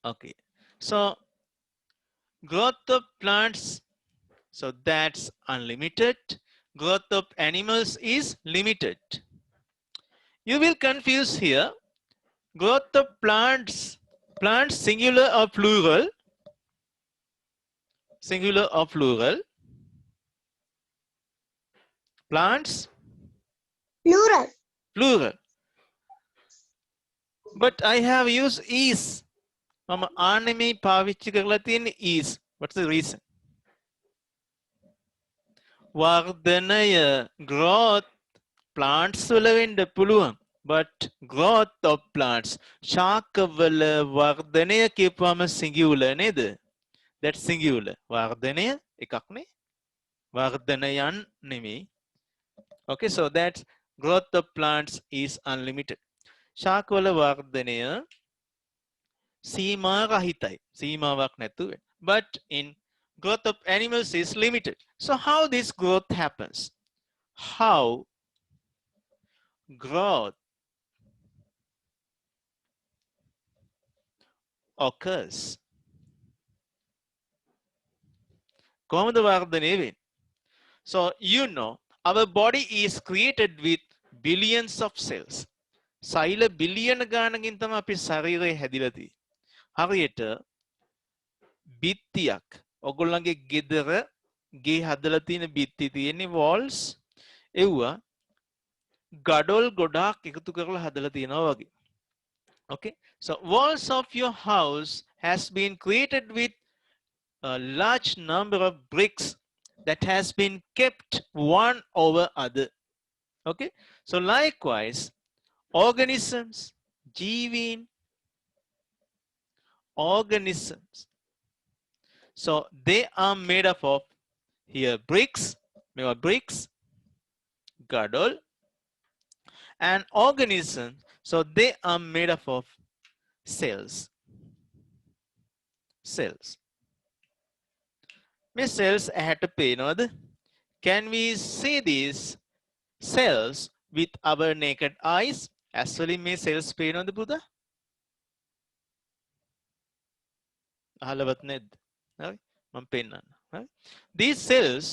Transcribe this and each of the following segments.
Okay. So growth of plants, so that's unlimited. Growth of animals is limited. You will confuse here. Growth of plants, plants singular or plural, singular or plural, plants Plural. plural. But I have used is. මම ආනෙමේ පාවිච්චි කරලා තියෙන්නේ is. What's the reason? වර්ධනය growth plants වල වෙන්න පුළුවන්. But growth of plants ශාකවල වර්ධනය කියපුවම singular නේද? That's singular. වර්ධනය එකක් නේ. වර්ධනයන් නෙමෙයි. Okay, so that growth of plants is unlimited. ශාකවල වර්ධනය සීමා රහිතයි. සීමාවක් නැතුව. But in growth of animals is limited. So how this growth happens? How growth occurs? කොහොමද වර්ධනය වෙන්නේ? So you know our body is created with billions of cells. සෛල බිලියන ගානකින් තමයි අපේ ශරීරය හැදිලා තියෙන්නේ. හරියට බිත්තියක් ඔගොල්ලන්ගේ ගෙදර ගේ හදලා තියෙන බිත්ති තියෙන්නේ walls එව්වා ගඩොල් ගොඩාක් එකතු කරලා හදලා තියෙනවා වගේ. Okay, so walls of your house has been created with a large number of bricks that has been kept one over other. Okay, so likewise organisms, ජීවීන්, organisms, so they are made up of here bricks, මේවා bricks, gadol, and organisms, so they are made up of cells. Cells. මේ cells ඇහැට පේනවද? Can we see these cells with our naked eyes? Actually මේ cells පේනවද පුතා? අහලවත් නැද්ද? හරි. මම පෙන්නන්න. හරි. These cells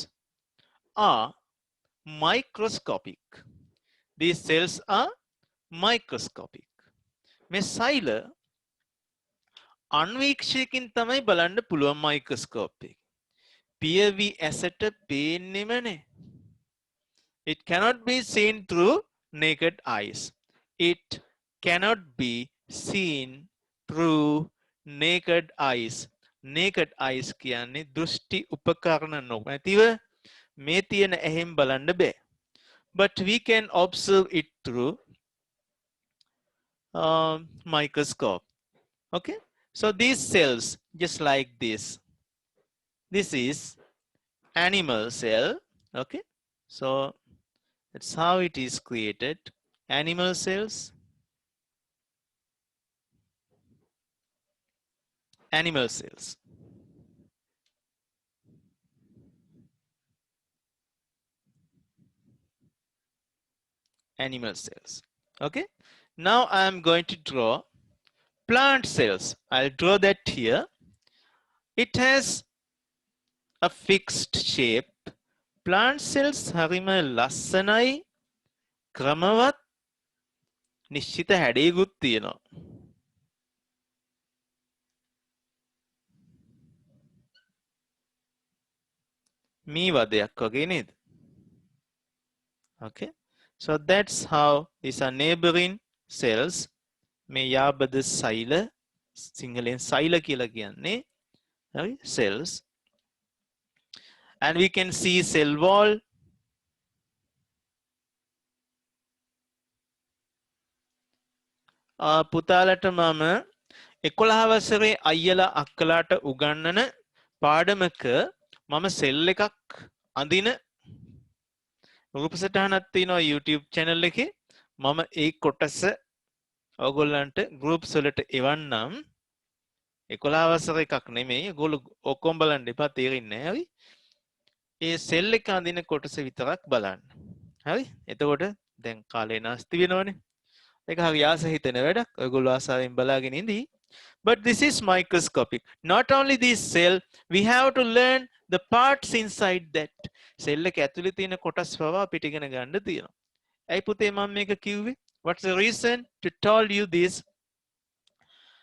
are microscopic. These cells are microscopic. මේ සෛල අන්වීක්ෂයකින් තමයි බලන්න පුළුවන් මයික්‍රොස්කෝප් එක. පියවි ඇසට පේන්නෙම නෑ. It cannot be seen through naked eyes. It cannot be seen through naked eyes. Naked eyes කියන්නේ දෘෂ්ටි උපකරණ නොමැතිව මේ තියෙන ඇහෙන් බලන්න බෑ. But we can observe it through microscope. Okay, so these cells just like this. This is animal cell. Okay, so that's how it is created. Animal cells. Animal cells. Animal cells. Okay, now I am going to draw plant cells. I'll draw that here. It has a fixed shape. Plant cells හරිම ලස්සනයි, ක්‍රමවත්, නිශ්චිත හැඩයකුත් තියෙනවා. මේ වදයක් වගේ නේද? Okay, so that's how these are neighboring cells. මේ යාබද සෛල, සිංහලෙන් සෛල කියලා කියන්නේ. හරි, cells. And we can see cell wall. පුතාලට මම 11 වසරේ අයියලා අක්කලාට උගන්වන පාඩමක මම සෙල් එකක් අඳින රූපසටහනක් තියෙනවා YouTube channel එකේ. මම ඒ කොටස ඔයගොල්ලන්ට groups වලට එවන්නම්. 11 වසර එකක් නෙමෙයි. ඔයගොල්ලෝ ඔක්කොම බලන්න එපා, තේරෙන්නේ නැහැ. හරි. ඒ සෙල් එක අඳින කොටස විතරක් බලන්න. හරි. එතකොට දැන් කාලේ නාස්ති වෙනවනේ. ඒක හරි ආස හිතෙන වැඩක්. ඔයගොල්ලෝ ආසාවෙන් බලාගෙන ඉඳී. But this is microscopic. Not only this cell, we have to learn the parts inside that. Cell එක ඇතුලේ තියෙන කොටස් පවා අපිට ඉගෙන ගන්න තියෙනවා. ඇයි පුතේ මම මේක කිව්වේ? What's the reason to tell you this?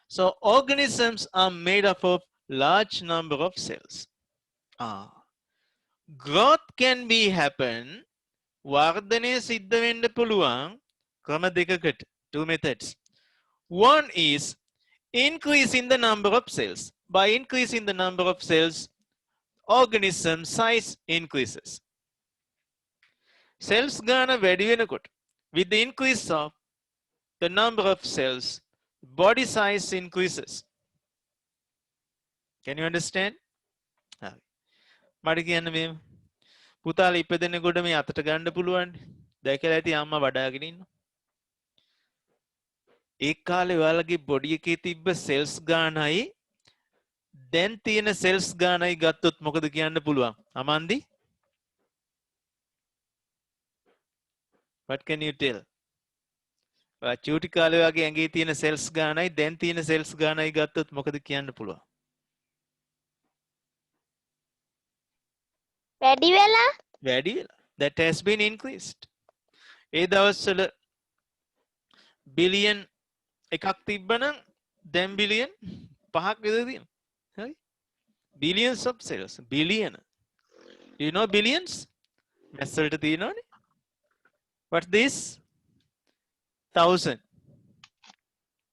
So organisms are made up of large number of cells. Growth can be happen. වර්ධනය සිද්ධ වෙන්න පුළුවන් ක්‍රම දෙකකට. Two methods. One is increasing the number of cells. By increasing the number of cells, organism size increases. Cells ගාන වැඩි වෙනකොට, with the increase of the number of cells, body size increases. Can you understand? මට කියන්න මේ පුතාලා ඉපදෙනකොට මේ අතට ගන්න පුළුවන්. දැකලා ඇති අම්මා වඩාගෙන ඉන්නවා. ඒ කාලේ ඔයාලගේ බොඩි එකේ තිබ්බ සෙල්ස් ගානයි දැන් තියෙන සෙල්ස් ගානයි ගත්තොත් මොකද කියන්න පුළුවන්? අමන්දි? What can you tell? චූටි කාලේ වගේ ඇඟේ තියෙන සෙල්ස් ගානයි දැන් තියෙන සෙල්ස් ගානයි ගත්තොත් මොකද කියන්න පුළුවන්? වැඩි වෙලා. වැඩි වෙලා. That has been increased. ඒ දවස්වල බිලියන් එකක් තිබ්බනම් දැන් බිලියන් 5ක් විතර තියෙනවා. හරි? Billions of cells. Billion. Do you know billions? maths වලට තියෙනවනේ. What's this? 1000.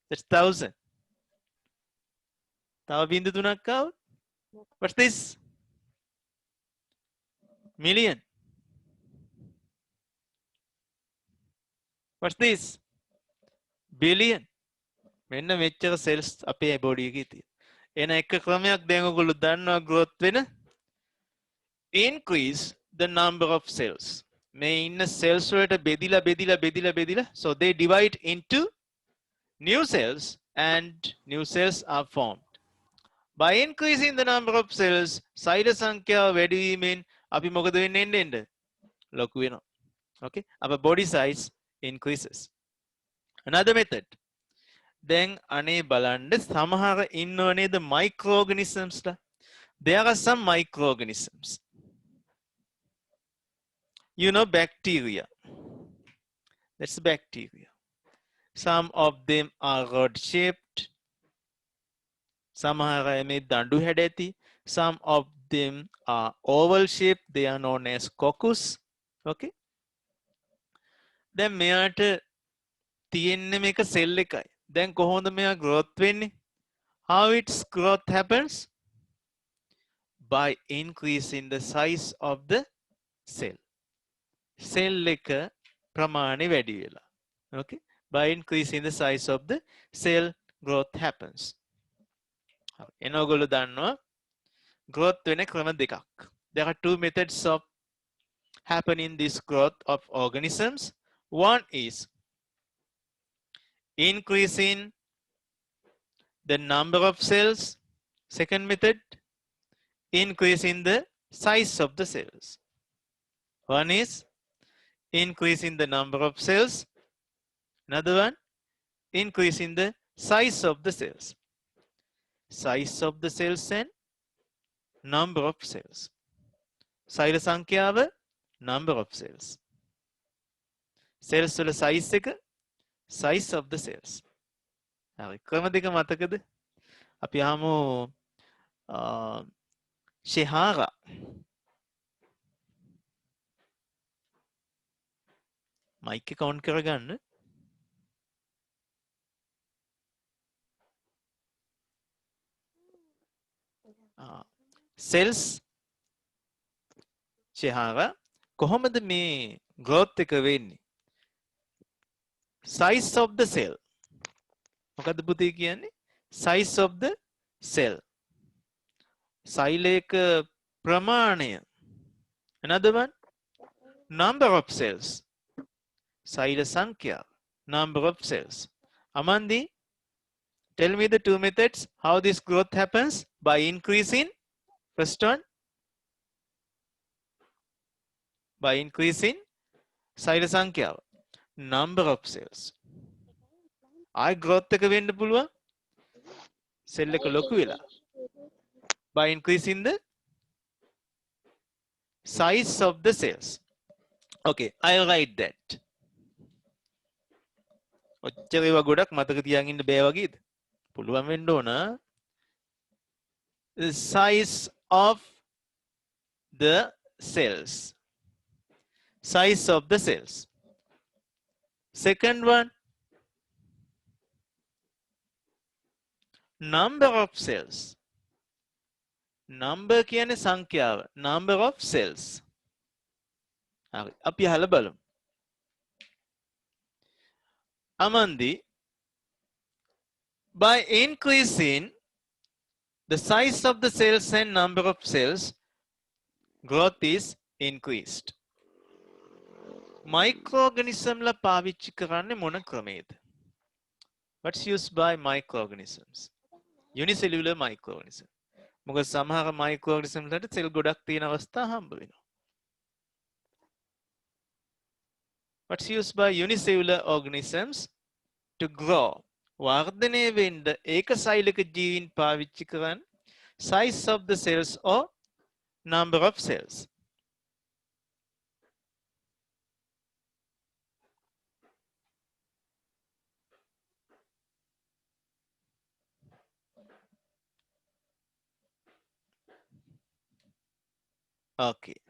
That's 1000. තව බින්දු තුනක් ආවොත්. What's this? Million. What's this? Billion. මෙන්න මෙච්චර cells අපේ body එකේ තියෙනවා. එන එක ක්‍රමයක් දැන් ඔයගොල්ලෝ දන්නවා growth වෙන. Increase the number of cells. මේ ඉන්න cells වලට බෙදිලා so they divide into new cells and new cells are formed. By increasing the number of cells, සෛල සංඛ්‍යාව වැඩි වීමෙන් අපි මොකද වෙන්නේ එන්න ලොකු වෙනවා. Okay? Our body size increases. Another method. දැන් අනේ බලන්න සමහර ඉන්නව නේද microorganisms ලා. There are some microorganisms. You know bacteria. That's bacteria. Some of them are rod shaped. සමහර මේ දඬු හැඩ ඇති. Some of them are oval shaped. They are known as coccus. Okay? දැන් මෙයාට තියෙන්නේ මේක cell එකයි. දැන් කොහොමද මෙයා growth වෙන්නේ? How its growth happens? By increasing the size of the cell. Cell එක ප්‍රමාණය වැඩි වෙලා. Okay? By increasing the size of the cell, growth happens. එන ඔයගොල්ලෝ දන්නවා growth වෙන ක්‍රම දෙකක්. There are two methods of happening this growth of organisms. One is increasing the number of cells. Second method, increasing the size of the cells. One is increasing the number of cells. Another one, increasing the size of the cells. Size of the cells and number of cells. සෛල සංඛ්‍යාව, number of cells. cells වල size එක, size of the cells. හරි. ක්‍රම දෙක මතකද? අපි අහමු ශෙහාරා. Mic එක on කරගන්න. cells ශෙහාරා කොහොමද මේ growth එක වෙන්නේ? Size of the cell. මොකද්ද පුතේ කියන්නේ? Size of the cell. සෛලයක ප්‍රමාණය. Another one, number of cells. සෛල සංඛ්‍යාව. Number of cells. Amandi, tell me the two methods how this growth happens. By increasing, first one, by increasing සෛල සංඛ්‍යාව. Number of cells. I growth එක වෙන්න පුළුවන්. cell එක ලොකු වෙලා. By increasing the size of the cells. Okay, I'll write that. ඔච්චර ඒවා ගොඩක් මතක තියාගෙන ඉන්න බෑ වගේද? පුළුවන් වෙන්න ඕන. The size of the cells. Size of the cells. Second one, number of cells. Number කියන්නේ සංඛ්‍යාව. Number of cells. හරි. අපි අහලා බලමු. Amandi, by increasing the size of the cells and number of cells, growth is increased. Microorganism ला පාවිච්චි කරන්නේ මොන ක්‍රමයේද? What's used by microorganisms? Unicellular microorganism. මොකද සමහර microorganism වලට සෙල් ගොඩක් තියෙන අවස්ථා හම්බ වෙනවා. What's used by unicellular organisms to grow? වර්ධනය වෙන්න ඒකසෛලික ජීවීන් පාවිච්චි කරන්නේ size of the cells or number of cells. Okay.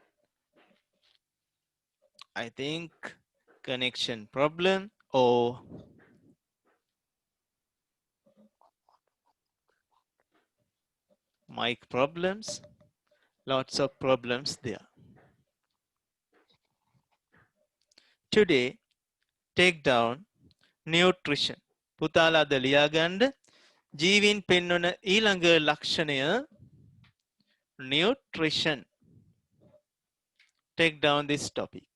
I think connection problem or mic problems. Lots of problems there. Today, take down nutrition. පුතාලා අද ලියා ගන්න ජීවීන් පෙන්වන ඊළඟ ලක්ෂණය nutrition. Take down this topic.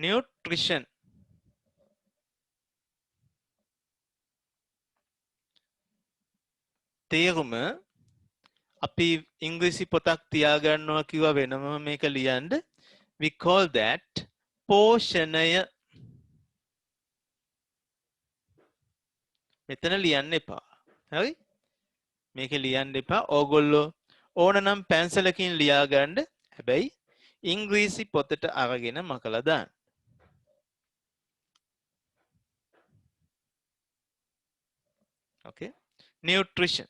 Nutrition. තේරුම අපි ඉංග්‍රීසි පොතක් තියාගන්නවා කිව්වා වෙනම මේක ලියන්න. We call that පෝෂණය. මෙතන ලියන්න එපා. හරි? මේක ලියන්න එපා. ඕගොල්ලෝ ඕනනම් පැන්සලකින් ලියා ගන්න. හැබැයි ඉංග්‍රීසි පොතට අරගෙන මකලා දාන්න. Okay? Nutrition.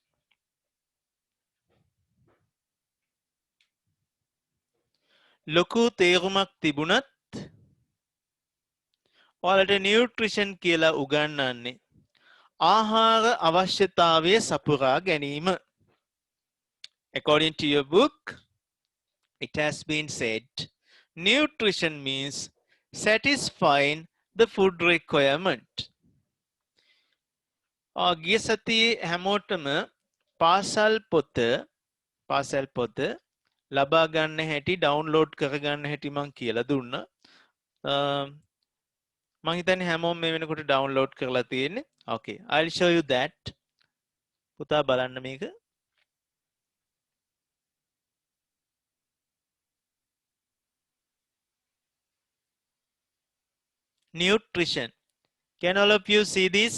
ලොකු තේරුමක් තිබුණත් ඔයාලට නියුට්‍රිෂන් කියලා උගන්වන්නේ ආහාර අවශ්‍යතාවය සපුරා ගැනීම. According to your book, it has been said, nutrition means satisfying the food requirement. ගිය සතියේ හැමෝටම පාසල් පොත ලබා ගන්න හැටි ඩවුන්ලෝඩ් කරගන්න හැටි මම කියලා දුන්නා. මම හිතන්නේ හැමෝම මේ වෙනකොට ඩවුන්ලෝඩ් කරලා තියෙන්නේ. Okay, I'll show you that. පුතා බලන්න මේක. Nutrition. Can all of you see this?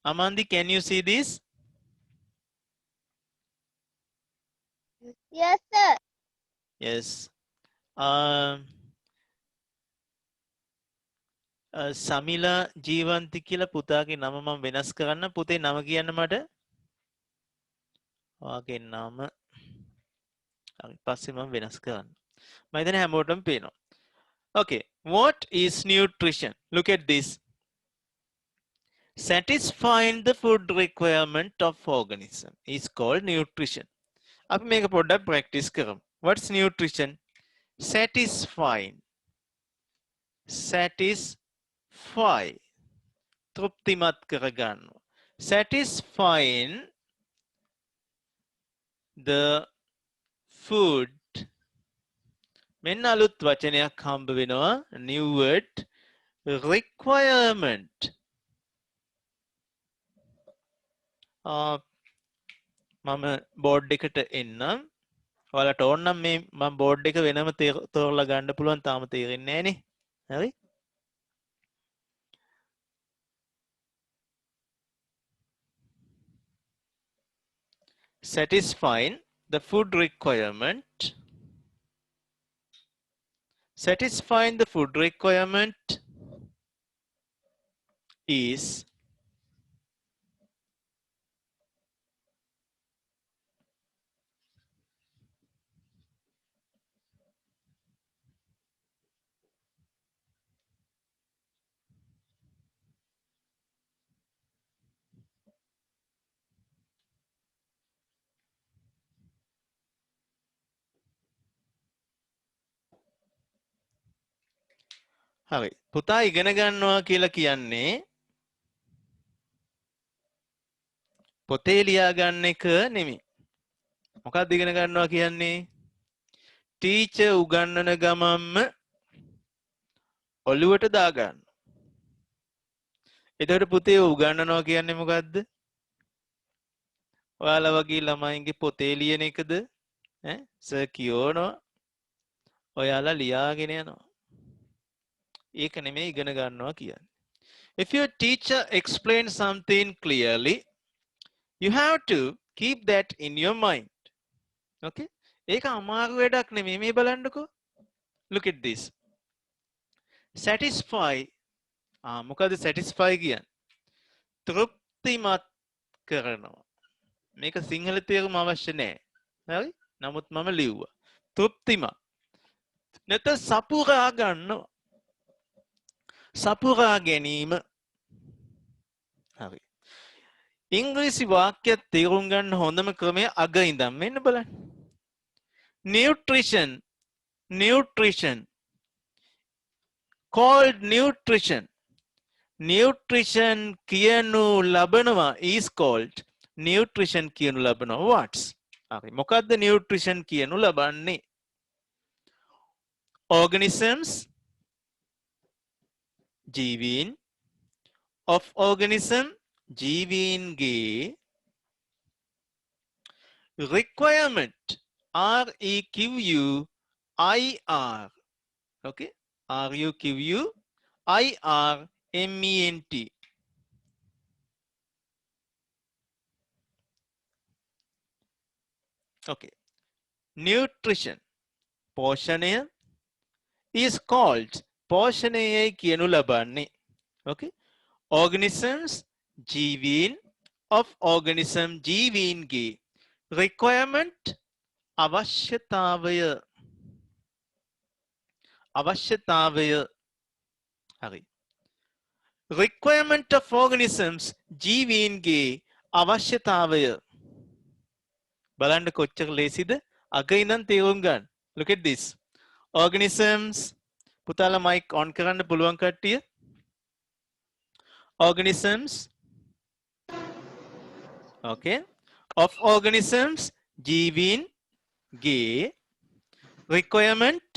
Amandi, can you see this? Yes, sir. Yes. සමිලා ජීවන්ති කියලා පුතාගේ නම මම වෙනස් කරන්න. පුතේ නම කියන්න මට. ඔයාගේ නම හරි පස්සේ මම වෙනස් කරන්න. මම හිතන්නේ හැමෝටම පේනවා. Okay, what is nutrition? Look at this. Satisfying the food requirement of organism is called nutrition. අපි මේක පොඩ්ඩක් practice කරමු. What's nutrition? Satisfying. Satisfy. තෘප්තිමත් කරගන්නවා. Satisfying the food. මෙන්න අලුත් වචනයක් හම්බ වෙනවා. New word. Requirement. මම බෝඩ් එකට එන්නම්. ඔයාලට ඕන නම් මේ මම බෝඩ් එක වෙනම තෝරලා ගන්න පුළුවන්. තාම තේරෙන්නේ නැහනේ. හරි? Satisfying the food requirement. Satisfying the food requirement is හරි. පුතා ඉගෙන ගන්නවා කියලා කියන්නේ පොතේ ලියා ගන්න එක නෙමෙයි. මොකක්ද ඉගෙන ගන්නවා කියන්නේ? ටීචර් උගන්වන ගමන්ම ඔළුවට දා ගන්න. එතකොට පුතේ උගන්වනවා කියන්නේ මොකද්ද? ඔයාලා වගේ ළමයින්ගේ පොතේ ලියන එකද? සර් කියනවා. ඔයාලා ලියාගෙන යනවා. ඒක නෙමෙයි ඉගෙන ගන්නවා කියන්නේ. If your teacher explains something clearly, you have to keep that in your mind. Okay? ඒක අමාරු වැඩක් නෙමෙයි. මේ බලන්නකෝ. Look at this. Satisfy. මොකද satisfy කියන්නේ? තෘප්තිමත් කරනවා. මේක සිංහල තේරුම අවශ්‍ය නැහැ. හරි? නමුත් මම ලිව්වා. තෘප්තිමත්. නැත්නම් සපුරා ගන්නවා. සපුරා ගැනීම. හරි. ඉංග්‍රීසි වාක්‍ය තේරුම් ගන්න හොඳම ක්‍රමය අග ඉඳන් මෙන්න බලන්න. Nutrition. Nutrition. Called nutrition. Nutrition කියනු ලබනවා is called. Nutrition කියනු ලබනවා what's? හරි. මොකද්ද nutrition කියනු ලබන්නේ? Organisms. ජීවීන්. Of organism. ජීවීන්ගේ requirement. R-E-Q-U-I-R. Okay? R-U-Q-U-I-R-M-E-N-T. Okay. Nutrition. Poshanaya is called. Poshanaya කියනු ලබන්නේ. Okay? Organisms. ජීවීන්. Of organism. ජීවීන්ගේ requirement. අවශ්‍යතාවය. අවශ්‍යතාවය. හරි. Requirement of organisms. ජීවීන්ගේ අවශ්‍යතාවය. බලන්න කොච්චර ලේසිද? අග ඉඳන් තේරුම් ගන්න. Look at this. Organisms. පුතාලා mic on කරන්න පුළුවන් කට්ටිය? Organisms. Okay. Of organisms. ජීවීන්ගේ requirement.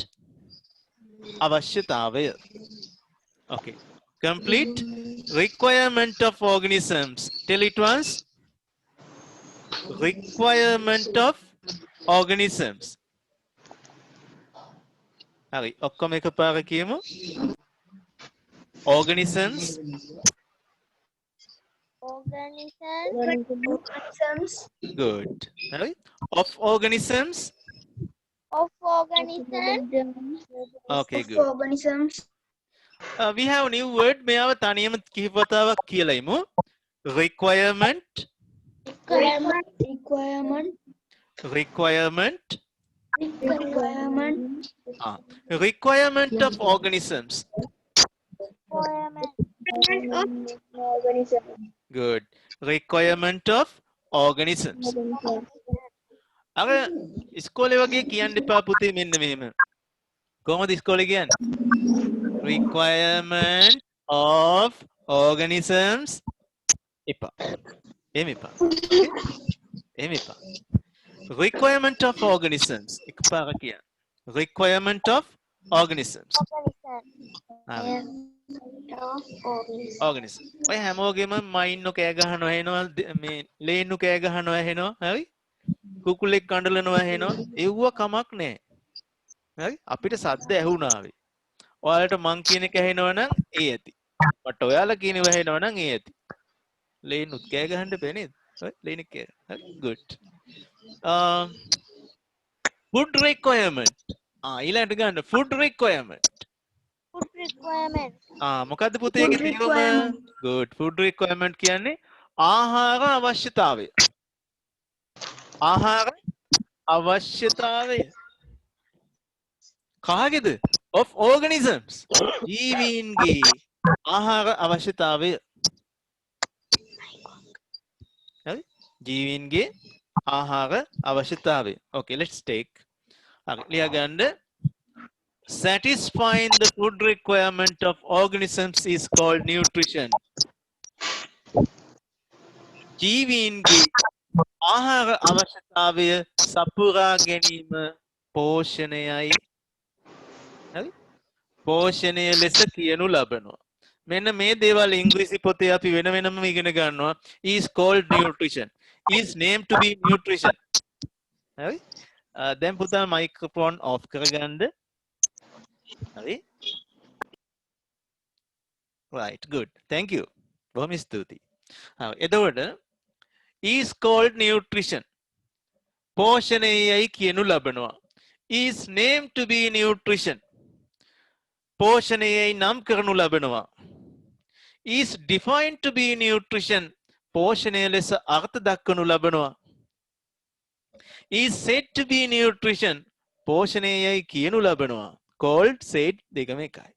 අවශ්‍යතාවය. Okay. Complete. Requirement of organisms. Tell it once. Requirement of organisms. හරි. ඔක්කොම එකපාර කියමු. Organisms. Organisms. Good. Hurry. Of organisms. Of organisms. Okay, Of good. organisms. We have a new word. මෙයාව තනියම කිහිප වතාවක් කියලා ඉමු. Requirement. Requirement. Requirement. Requirement. Requirement. Requirement of organisms. Requirement of organisms. Good. Requirement of organisms. අර ඉස්කෝලේ වගේ කියන්න එපා පුතේ මෙන්න මෙහෙම. කොහොමද ඉස්කෝලේ කියන්නේ? Requirement of organisms. එපා. එහෙම එපා. එහෙම එපා. Requirement of organisms. එකපාර කියන්න. Requirement of organisms. organism. ඔය හැමෝගෙම මයින්ඩ් කෑ ගහනවා එනවා මේ ලේන්නු කෑ ගහනවා එනවා හරි? කුකුලෙක් කඳලනවා ඇහෙනවා. ඒව කමක් නැහැ. හරි? අපිට සද්ද ඇහුණාවේ. ඔයාලට මං කියන එක ඇහෙනවා නම් ඒ ඇති. මට ඔයාලා කියනව ඇහෙනවා නම් ඒ ඇති. ලේනුත් කෑ ගහන්න බෑ නේද? හරි? ලේනෙක් කෑ. හරි? good. food requirement. ඊළඟට ගන්න food requirement. Food requirement. මොකද්ද පුතේ Food ඒකේ තේරුම? requirement. good. food requirement කියන්නේ ආහාර අවශ්‍යතාවය. ආහාර අවශ්‍යතාවය. කාගේද? of organisms. ජීවීන්ගේ ආහාර අවශ්‍යතාවය. හරි? ජීවීන්ගේ ආහාර අවශ්‍යතාවය. okay, let's take. හරි. ලියා ගන්න. Satisfying the food requirement of organisms is called nutrition. ජීවීන්ගේ ආහාර අවශ්‍යතාවය සපුරා ගැනීම පෝෂණයයි. හරි? පෝෂණය ලෙස කියනු ලබනවා. මෙන්න මේ දේවල් ඉංග්‍රීසි පොතේ අපි වෙන වෙනම ඉගෙන ගන්නවා. is called nutrition. is named to be nutrition. හරි? දැන් පුතා මයික්‍රොෆෝන් ඔෆ් කරගන්න. හරි? right, good. thank you. බොහොම ස්තුතියි. එතකොට is called nutrition. පෝෂණයයි කියනු ලබනවා. is named to be nutrition. පෝෂණයයි නම් කරනු ලබනවා. is defined to be nutrition. පෝෂණය ලෙස අර්ථ දක්වනු ලබනවා. is said to be nutrition. පෝෂණයයි කියනු ලබනවා. called, said දෙකම එකයි.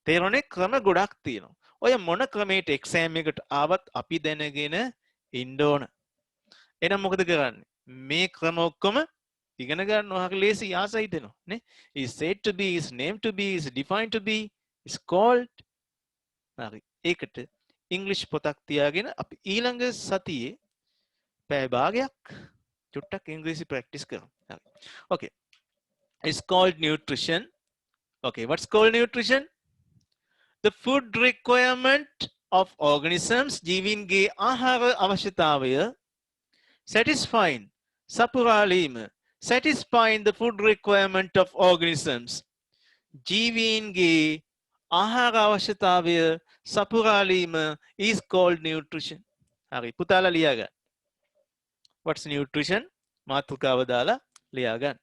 තේරුණේ? ක්‍රම ගොඩක් තියෙනවා. ඔය මොන ක්‍රමයකට එක්සෑම් එකට ආවත් අපි දැනගෙන ඉන්න ඕන. එහෙනම් මොකද කරන්නේ? මේ ක්‍රම ඔක්කොම ඉගෙන ගන්නවා. හරි ලේසි ආසයි දෙනවා නේ. is said to be, is named to be, is defined to be, is called. හරි. ඒකට ඉංග්‍රීසි පොතක් තියාගෙන අපි ඊළඟ සතියේ පැය භාගයක් චුට්ටක් ඉංග්‍රීසි ප්‍රැක්ටිස් කරමු. හරි. okay. it's called nutrition. okay, what's called nutrition? the food requirement of organisms. ජීවීන්ගේ ආහාර අවශ්‍යතාවය satisfying සපුරාලීම. satisfying the food requirement of organisms. ජීවීන්ගේ ආහාර අවශ්‍යතාවය සපුරාලීම is called nutrition. හරි පුතාලා ලියා ගන්න. what's nutrition? මාතෘකාව දාලා ලියා ගන්න.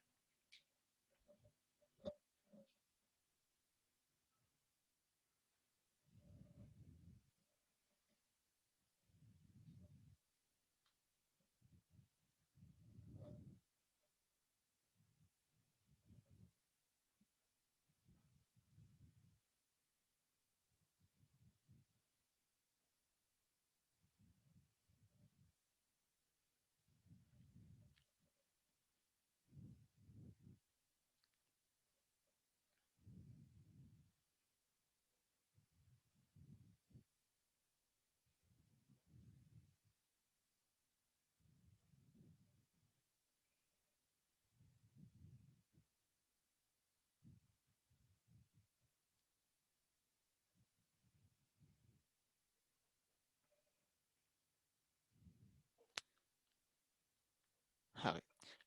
හරි.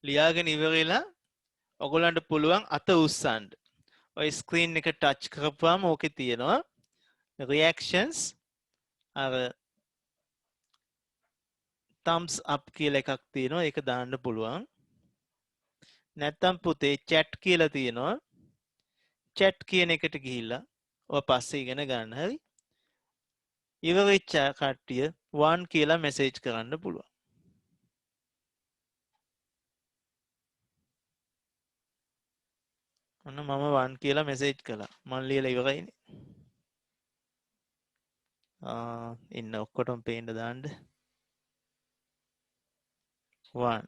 ලියාගෙන ඉවරලා ඔයගොල්ලන්ට පුළුවන් අත උස්සන්න. ඔය ස්ක්‍රීන් එක ටච් කරපුවාම ඕකේ තියෙනවා reactions අර thumbs up කියලා එකක් තියෙනවා. ඒක දාන්න පුළුවන්. නැත්තම් පුතේ chat කියලා තියෙනවා. chat කියන එකට ගිහිල්ලා ඔය පස්සේ ඉගෙන ගන්න. හරි. ඉවර වෙච්ච කට්ටිය 1 කියලා මැසේජ් කරන්න පුළුවන්. ඔන්න මම 1 කියලා මැසේජ් කළා. මං ලියලා ඉවරයිනේ. ඉන්න ඔක්කොටම පේන්න දාන්න. 1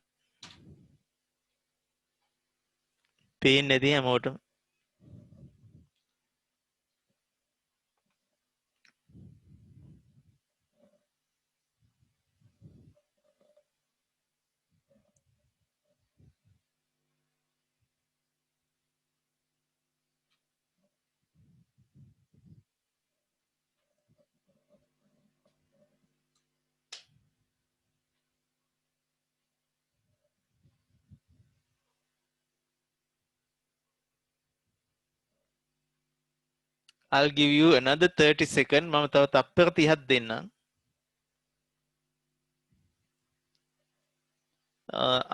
පේන්නේ නැති හැමෝටම. I'll give you another 30 seconds. මම තව තප්පර 30ක් දෙන්නම්.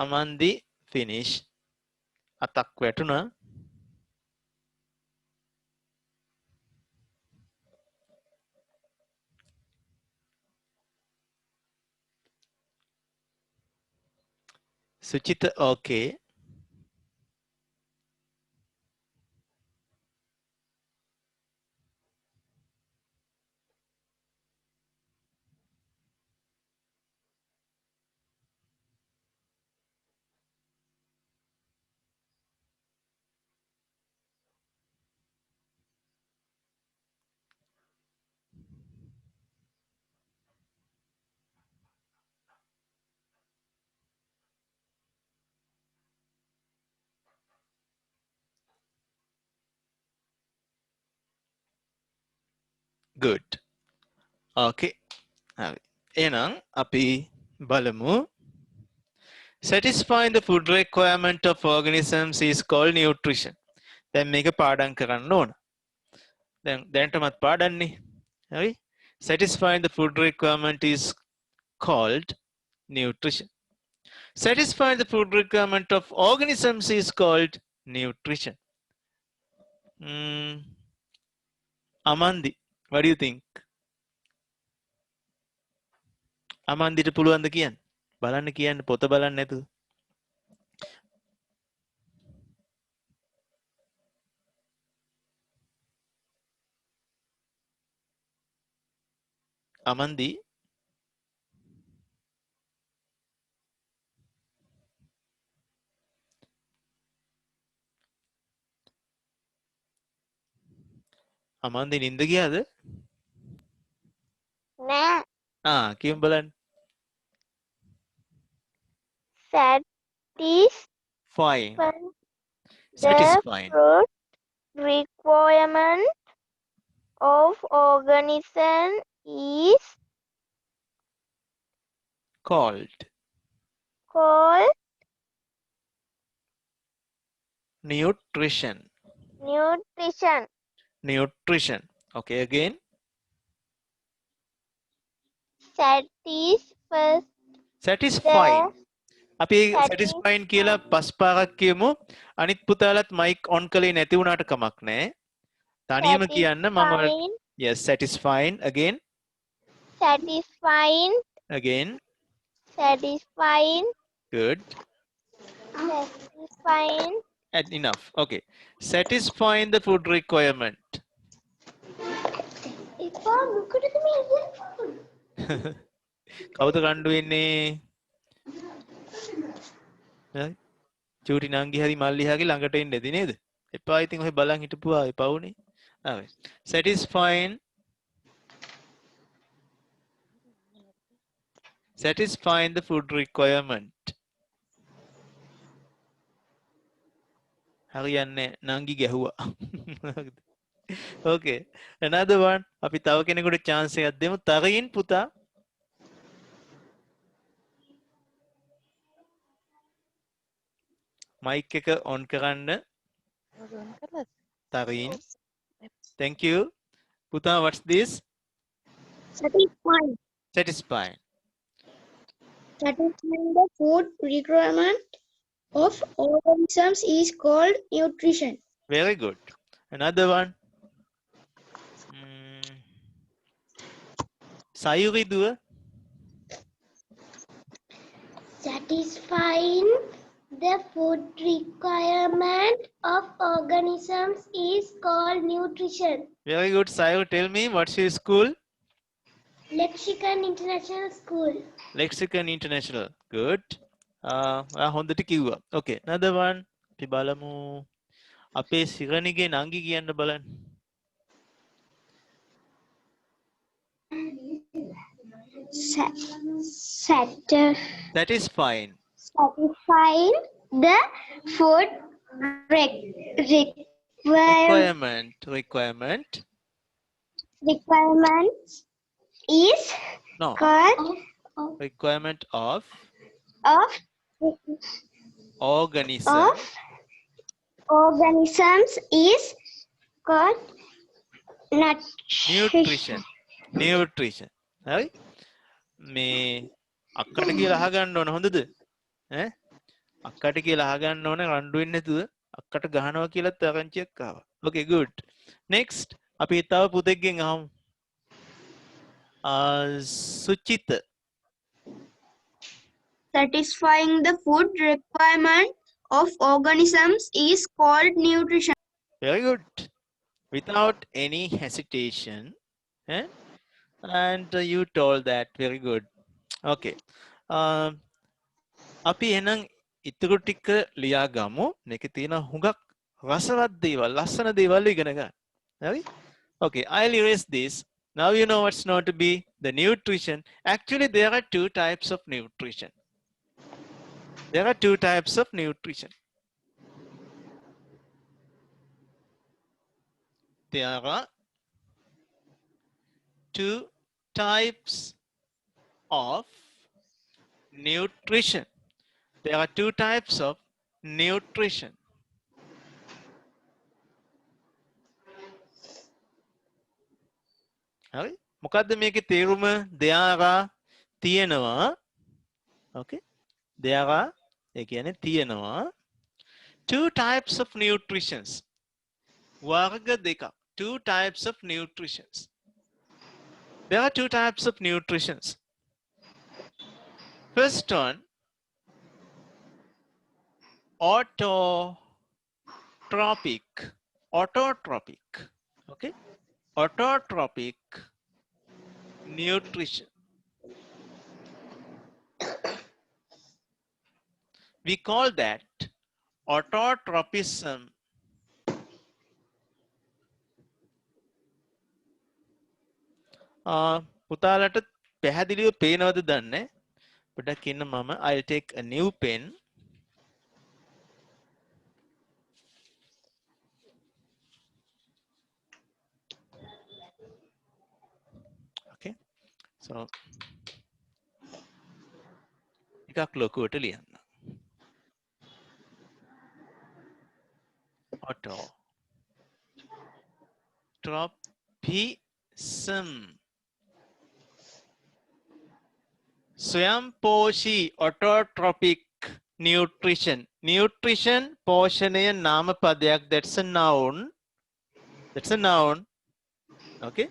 අමන්දි finish. අතක් වැටුණා. Suchita, okay. Good. Okay. හරි. එහෙනම් අපි බලමු. Satisfying the food requirement of organisms is called nutrition. දැන් මේක පාඩම් කරන්න ඕන. දැනටමත් පාඩම්නේ. හරි? Satisfying the food requirement is called nutrition. Satisfying the food requirement of organisms is called nutrition. Amandi, what do you think? අමන්දිට පුළුවන්ද කියන්න? බලන්න කියන්න පොත බලන්න නැතුව. අමන්දි අමන්දි නින්ද ගියාද? නෑ. කියමු බලන්න. Satisfying Satisfying. the food requirement of organism is Called nutrition. Nutrition. Okay, again. Satisfying. අපි satisfying කියලා පස් පාරක් කියමු. අනිත් පුතාලත් mic on කළේ නැති වුණාට කමක් නැහැ. තනියම කියන්න මම yes, satisfying again. Satisfying. Good. Satisfying. And enough. Okay. Satisfying the food requirement. කවුද රණ්ඩු වෙන්නේ? චූටි නංගි හරි මල්ලිහාගේ ළඟට එන්න ඇති නේද? එපා ඉතින් ඔය බලන් හිටපුවා එපා උනේ. Satisfying the food requirement. හරියන්නේ නංගි ගැහුවා. Okay. Another one. අපි තව කෙනෙකුට chance එකක් දෙමු. තරින් පුතා. Mic එක on කරන්න. Tarin. Thank you. Puta, what's this? Satisfying. Satisfying. Satisfying the food requirement of organisms is called nutrition. Very good. Another one. Sayuri dua. Satisfying the food requirement of organisms is called nutrition. Very good. Sayuri, tell me, what's your school? Lexicon International School. Lexicon International. Good. හොඳට කිව්වා. Okay. Another one. අපි බලමු. අපේ සිරණිගේ නංගි කියන්න බලන්න. Satisfying. Satisfying the food requirement is no called requirement of organisms is called nutrition nutrition හරි මේ අක්කට කියලා අහගන්න ඕන හොඳද ඈ අක්කට කියලා අහගන්න ඕන රණ්ඩු වෙන්නේ නැතුව අක්කට ගහනවා කියලාත් ආරංචියක් ආවා okay good next අපි තව පුතෙක්ගෙන් අහමු සුචිත Satisfying the food requirement of organisms is called nutrition. very good without any hesitation eh? and you told that very good okay අපි එහෙනම් ඉතුරු ටික ලියා ගමු මේකේ තියෙන හුඟක් රසවත් දේවල් ලස්සන දේවල් ඉගෙන ගන්න හරි okay I'll erase this now you know what's not to be the nutrition actually there are two types of nutrition there are two types of nutrition there are two types of nutrition there are two types of nutrition හරි මොකද්ද මේකේ තේරුම දෙයාරා තියෙනවා okay දෙයාරා ඒ කියන්නේ තියෙනවා two types of nutritions වර්ග දෙකක් two types of nutritions there are two types of nutritions first one autotrophic okay autotrophic nutrition we call that autotropism පුතාලට පැහැදිලිව පේනවද දන්නේ පොඩ්ඩක් ඉන්න මම I'll take a new pen okay so එකක් ලොකුවට ලියන්න autotropism स्वयंपोषी autotrophic nutrition nutrition पोषणය නාමපදයක් that's a noun okay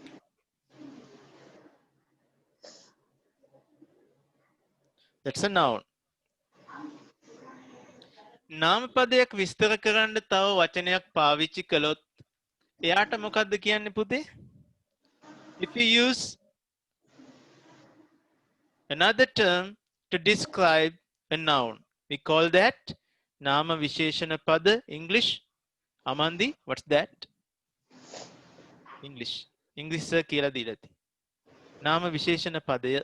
that's a noun නාමපදයක් විස්තර කරන්න තව වචනයක් පාවිච්චි කළොත් එයාට මොකද්ද කියන්නේ පුතේ if you use another term to describe a noun we call that nama visheshana pada english amandi what's that english sir කියලා දීලා තියෙනවා nama visheshana padaya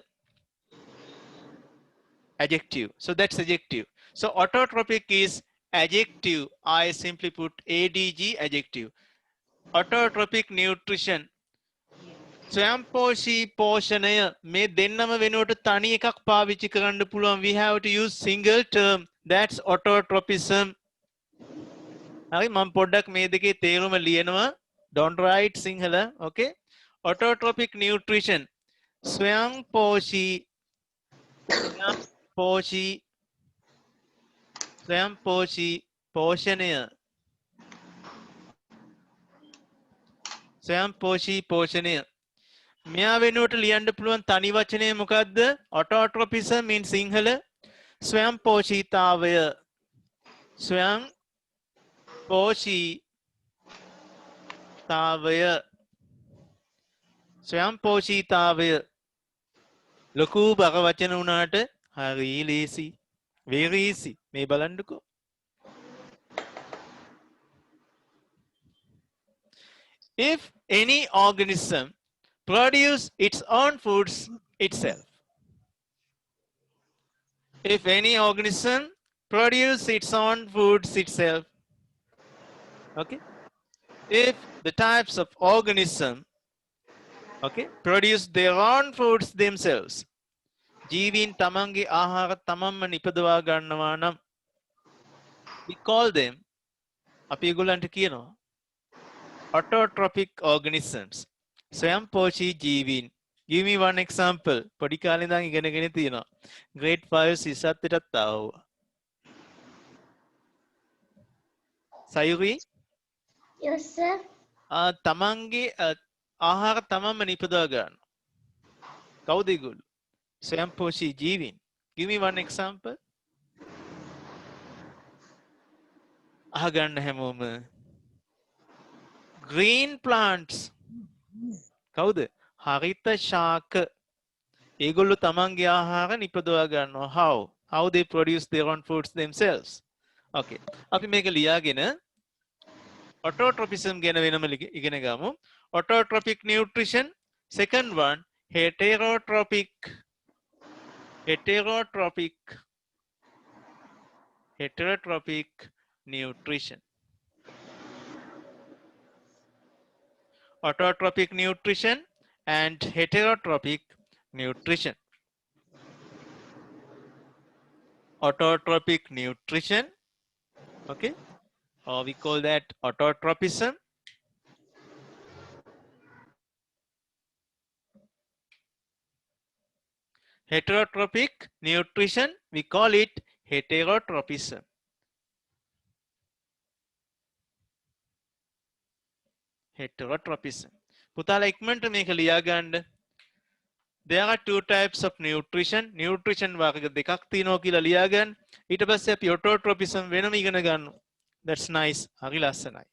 adjective so that's adjective so autotrophic is adjective I simply put adg adjective autotrophic nutrition स्वयंपोषी पोषणය මේ දෙන්නම වෙනුවට තනි එකක් පාවිච්චි කරන්න පුළුවන් we have to use single term that's autotropism හරි මම පොඩ්ඩක් මේ දෙකේ තේරුම ලියනවා don't write sinhala okay autotrophic nutrition स्वयंपोषी पोषणය स्वयंपोषी पोषणය මෙයා වෙනුවට ලියන්න පුළුවන් තනි වචනය මොකද්ද autotropism in sinhala ස්වයංපෝෂීතාවය ස්වයංපෝෂීතාවය ලොකු බර වචන උනාට හරි ලේසි very easy මේ බලන්නකෝ if any organism produce its own foods itself if any organism produce its own foods itself okay if the types of organism okay produce their own foods themselves ජීවීන් තමන්ගේ ආහාර තමන්ම නිපදවා ගන්නවා නම් we call them අපි ඒගොල්ලන්ට කියනවා Autotrophic organisms. ස්වයංපෝෂී ජීවීන්. Give me one example. පොඩි කාලේ ඉඳන් ඉගෙනගෙන තියෙනවා. grade 5 සිසත්ටත් ආවා. Sayuri Yes, sir. තමන්ගේ ආහාර තමන්ම නිපදවා ගන්න. කවුද ඒගොල්ලෝ? ස්වයංපෝෂී ජීවීන්. Give me one example. අහගන්න හැමෝම. green plants. කවුද? හරිත ශාක. ඒගොල්ලෝ තමන්ගේ ආහාර නිපදවා ගන්නවා. How they produce their own foods themselves. Okay. අපි මේක ලියාගෙන autotropism ගැන වෙනම ඉගෙන ගමු. Autotrophic nutrition. Second one, heterotrophic. Heterotrophic nutrition. Autotrophic nutrition and heterotrophic nutrition. Autotrophic nutrition, okay, or we call that autotropism. Heterotrophic nutrition, we call it heterotropism. Heterotropism. පුතාලා ඉක්මනට මේක ලියා ගන්න. There are two types of nutrition. Nutrition වර්ග දෙකක් තියෙනවා කියලා ලියා ගන්න. ඊට පස්සේ අපි autotropism වෙනම ඉගෙන ගන්නවා. That's nice. හරි ලස්සනයි.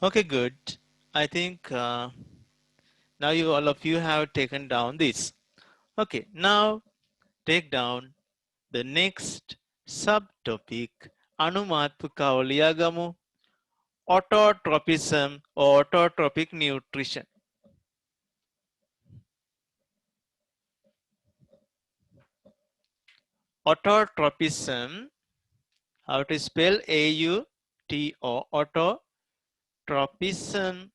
Okay, good. I think now all of you have taken down this. Okay, now take down the next subtopic. අනුමාත්‍රිකාව ලියා ගමු. Autotropism or autotrophic nutrition. Autotropism, how to spell A-U-T-O, autotropism,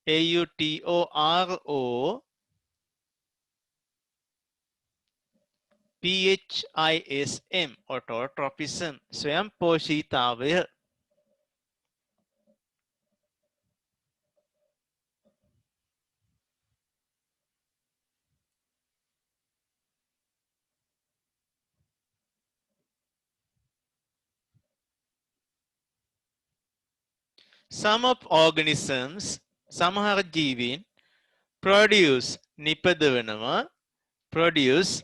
A-U-T-O-R-O-P-H-I-S-M, autotropism, ස්වයංපෝෂීතාවය. Some of organisms, සමහර ජීවීන් produce නිපදවනවා, produce,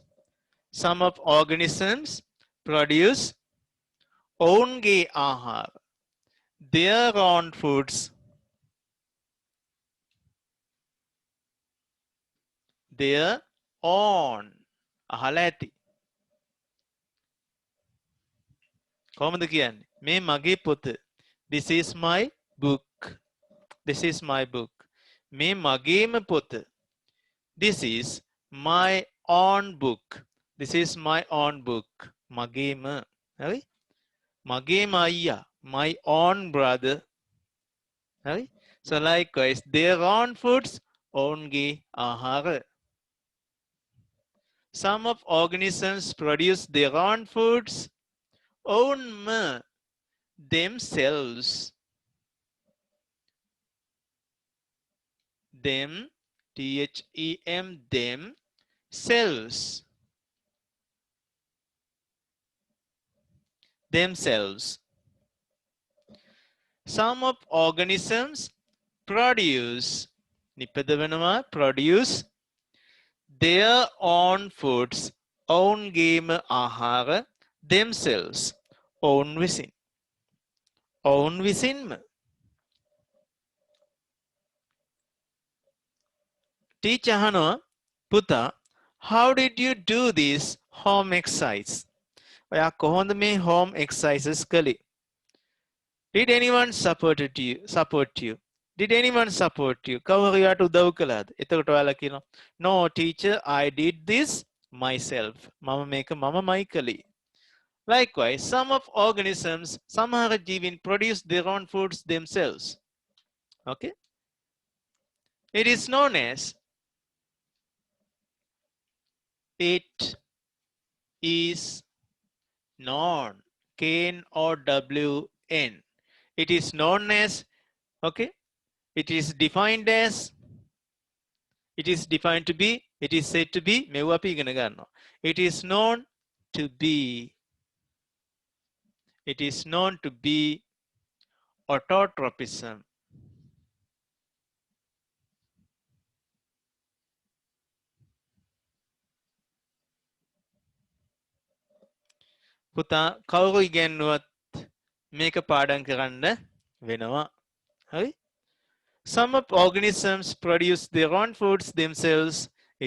some of organisms produce ඔවුන්ගේ ආහාර, their own foods, their own, අහලා ඇති, කොහොමද කියන්නේ? මේ මගේ පොත. This is my book. This is my book. මේ මගේම පොත. This is my own book. This is my own book. මගේම. හරි? මගේම අයියා. My own brother. හරි? So likewise, their own foods, ownගේ ආහාර. Some of organisms produce their own foods, ownම themselves. Them, T-H-E-M, them, selves. Themselves. Some of organisms produce, නිපදවනවා, produce their own foods, ඔවුන්ගේම ආහාර, themselves, ඔවුන් විසින්. ඔවුන් විසින්ම. Teacher අහනවා, පුතා, how did you do this home exercise? ඔයා කොහොමද මේ home exercises කළේ? Did anyone support you? Did anyone support you? කවුරු යාට උදව් කළාද? එතකොට ඔයාලා කියනවා, no teacher, I did this myself. මම මේක මමමයි කළේ. Likewise, some of organisms, සමහර ජීවීන් produce their own foods themselves. Okay? It is known as It is known, K-N-O-W-N. It is known as, okay, it is defined as, it is defined to be, it is said to be, මෙව අපි ඉගෙන ගන්නවා. It is known to be, it is known to be autotropism. පුතා කවුරු ඉගෙනුවත් මේක පාඩම් කරන්න වෙනවා. හරි? Some of organisms produce their own foods themselves.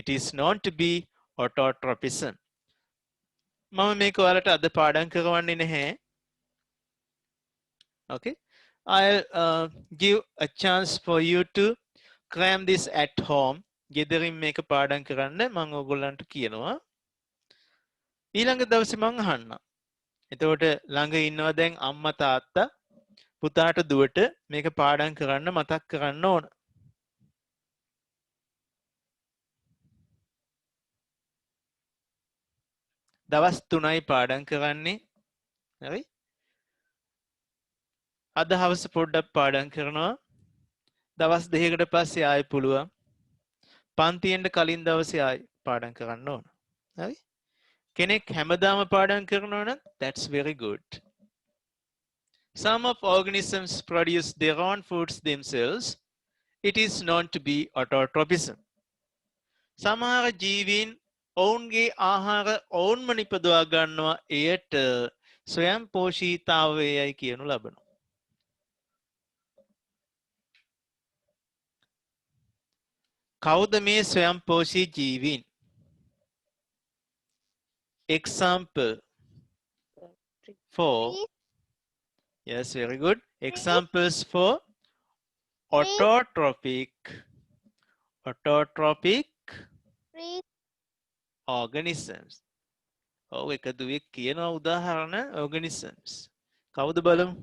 It is known to be autotropism. මම මේක ඔයාලට අද පාඩම් කරවන්නේ නැහැ. Okay? I'll give a chance for you to cram this at home. ගෙදරින් මේක පාඩම් කරන්න මම ඔයගොල්ලන්ට කියනවා. ඊළඟ දවසේ මම අහන්නම්. එතකොට ළඟ ඉන්නවා දැන් අම්මා තාත්තා පුතාට දුවට මේක පාඩම් කරන්න මතක් කරන්න ඕන. දවස් 3යි පාඩම් කරන්නේ. හරි? අද හවස පොඩ්ඩක් පාඩම් කරනවා. දවස් 2කට පස්සේ ආයෙ පුළුවන්. පන්තියෙන්ද කලින් දවසේ ආයෙ පාඩම් කරන්න ඕන. හරි? කෙනෙක් හැමදාම පාඩම් කරනවා නම් that's very good. Some of organisms produce their own foods themselves. It is known to be autotropism. සමහර ජීවීන් ඔවුන්ගේ ආහාර ඔවුන්ම නිපදවා ගන්නවා. එයට ස්වයං පෝෂීතාවයයි කියනු ලබනවා. කවුද මේ ස්වයං පෝෂී ජීවීන්? Example for, yes, very good. Examples for autotrophic organisms. ඔව් එක දුවෙක් කියනවා උදාහරණ organisms. කවුද බලමු?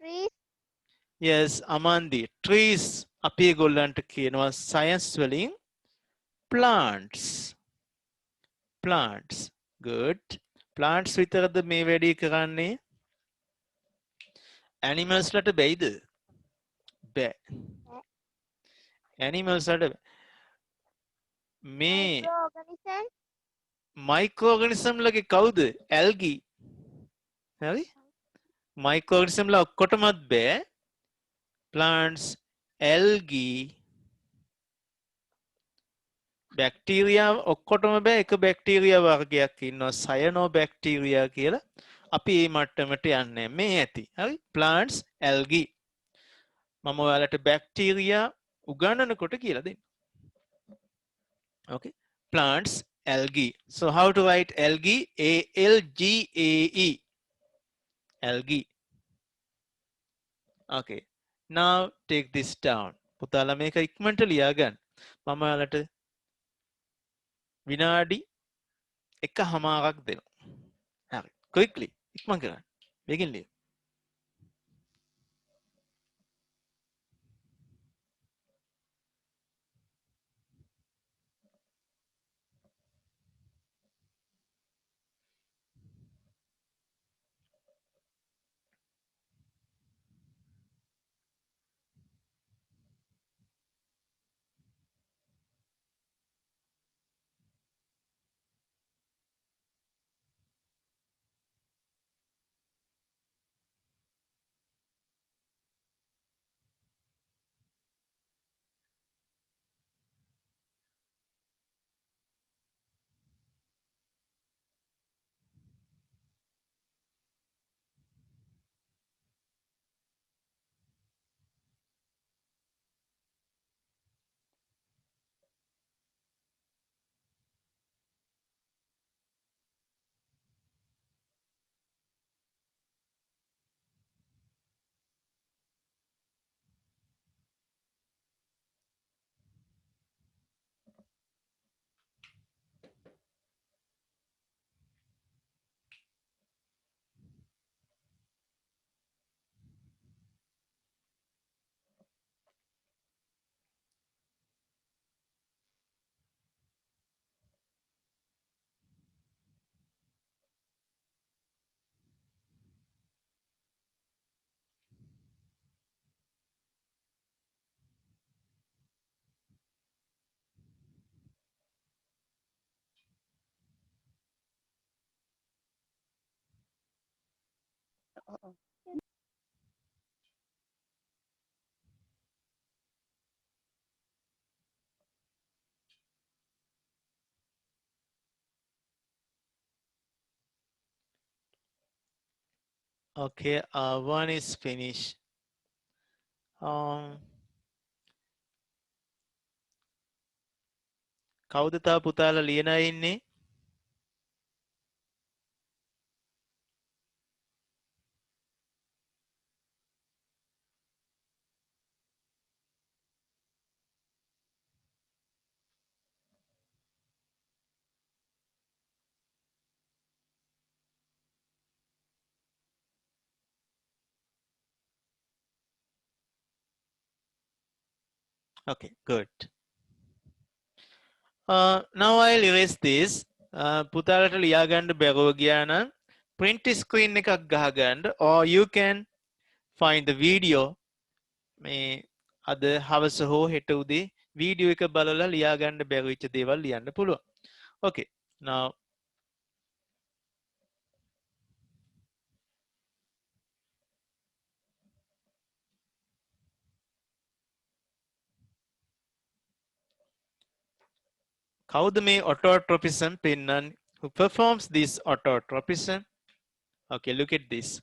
Trees. Yes, Amandi. Trees අපි ඒගොල්ලන්ට කියනවා science වලින් plants. Plants. Good. Plants විතරද මේ වැඩේ කරන්නේ? Animals ලට බැයිද? බෑ. Animals ලට මේ microorganism ලගේ කවුද? Algae. හරි? Microorganism ලා ඔක්කොටමත් බෑ. Plants, algae, බැක්ටීරියා ඔක්කොටම බෑ. එක බැක්ටීරියා වර්ගයක් ඉන්නවා සයනෝබැක්ටීරියා කියලා. අපි මේ මට්ටමට යන්නේ මේ ඇති. හරි? plants, algae. මම ඔයාලට බැක්ටීරියා උගන්වනකොට කියලා දෙන්න. Okay? plants, algae. So how to write algae? A-L-G-A-E. Algae. Okay. Now take this down. පුතාලා මේක ඉක්මනට ලියා ගන්න. මම ඔයාලට විනාඩි 1.5ක් දෙනවා. හරි. Quickly. ඉක්මන් කරන්න. මේකෙන් ලියන්න. Okay, one is finished. කවුද තා පුතාලා ලියන අය ඉන්නේ? Okay, good. Now I'll erase this. පුතාලට ලියා ගන්න බැරුව ගියා නම් print screen එකක් ගහගන්න, or you can find the video. මේ අද හවස හෝ හෙට උදේ වීඩියෝ එක බලලා ලියා ගන්න බැරිවිච්ච දේවල් ලියන්න පුළුවන්. Okay, now කවුද මේ autotropism පෙන්වන්නේ? Who performs this autotropism? Okay, look at this.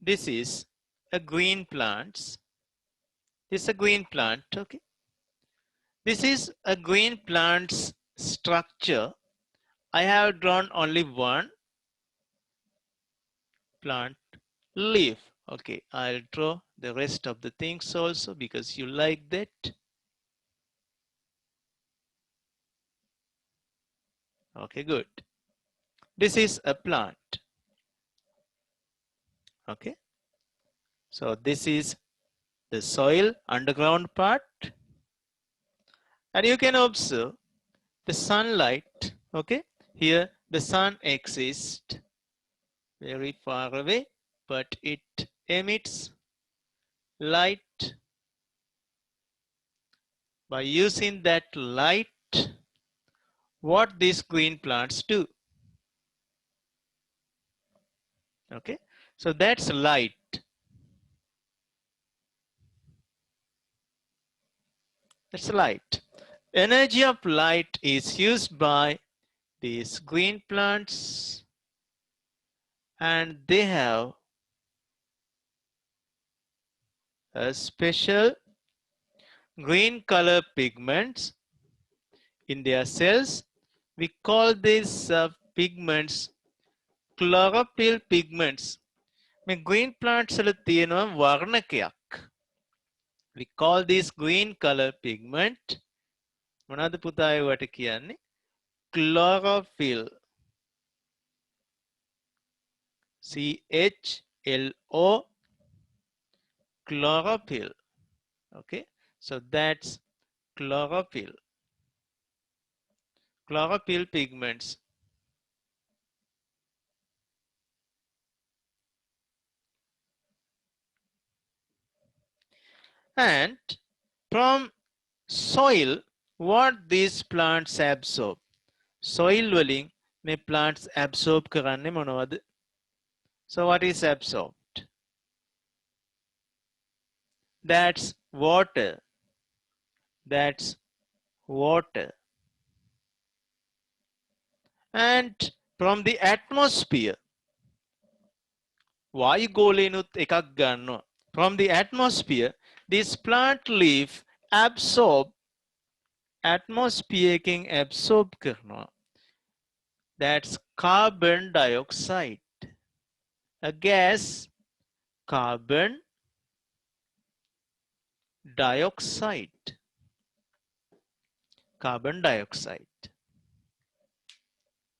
This is a green plant. This is a green plant, okay? This is a green plant's structure. I have drawn only one plant leaf. Okay, I'll draw the rest of the things also because you like that. Okay, good. This is a plant. Okay, so this is the soil underground part, and you can observe the sunlight. Okay, here the sun exists very far away, but it emits light. By using that light, what these green plants do? Okay, so that's light. That's light. Energy of light is used by these green plants, and they have a special green color pigments in their cells. We call these pigments chlorophyll pigments. මේ green plants වල තියෙනවා වර්ණකයක්. We call this green color pigment මොනවද පුතා ඒවට කියන්නේ? Chlorophyll. CHLO chlorophyll. Okay, so that's chlorophyll. Chlorophyll pigments. And from soil, what these plants absorb? Soil වලින් මේ plants absorb කරන්නේ මොනවද? So what is absorbed? That's water. That's water. And from the atmosphere, වායු ගෝලයෙන්ුත් එකක් ගන්නවා. From the atmosphere, this plant leaf absorb atmosphere එකෙන් absorb කරනවා. That's carbon dioxide. A gas, carbon dioxide. Carbon dioxide.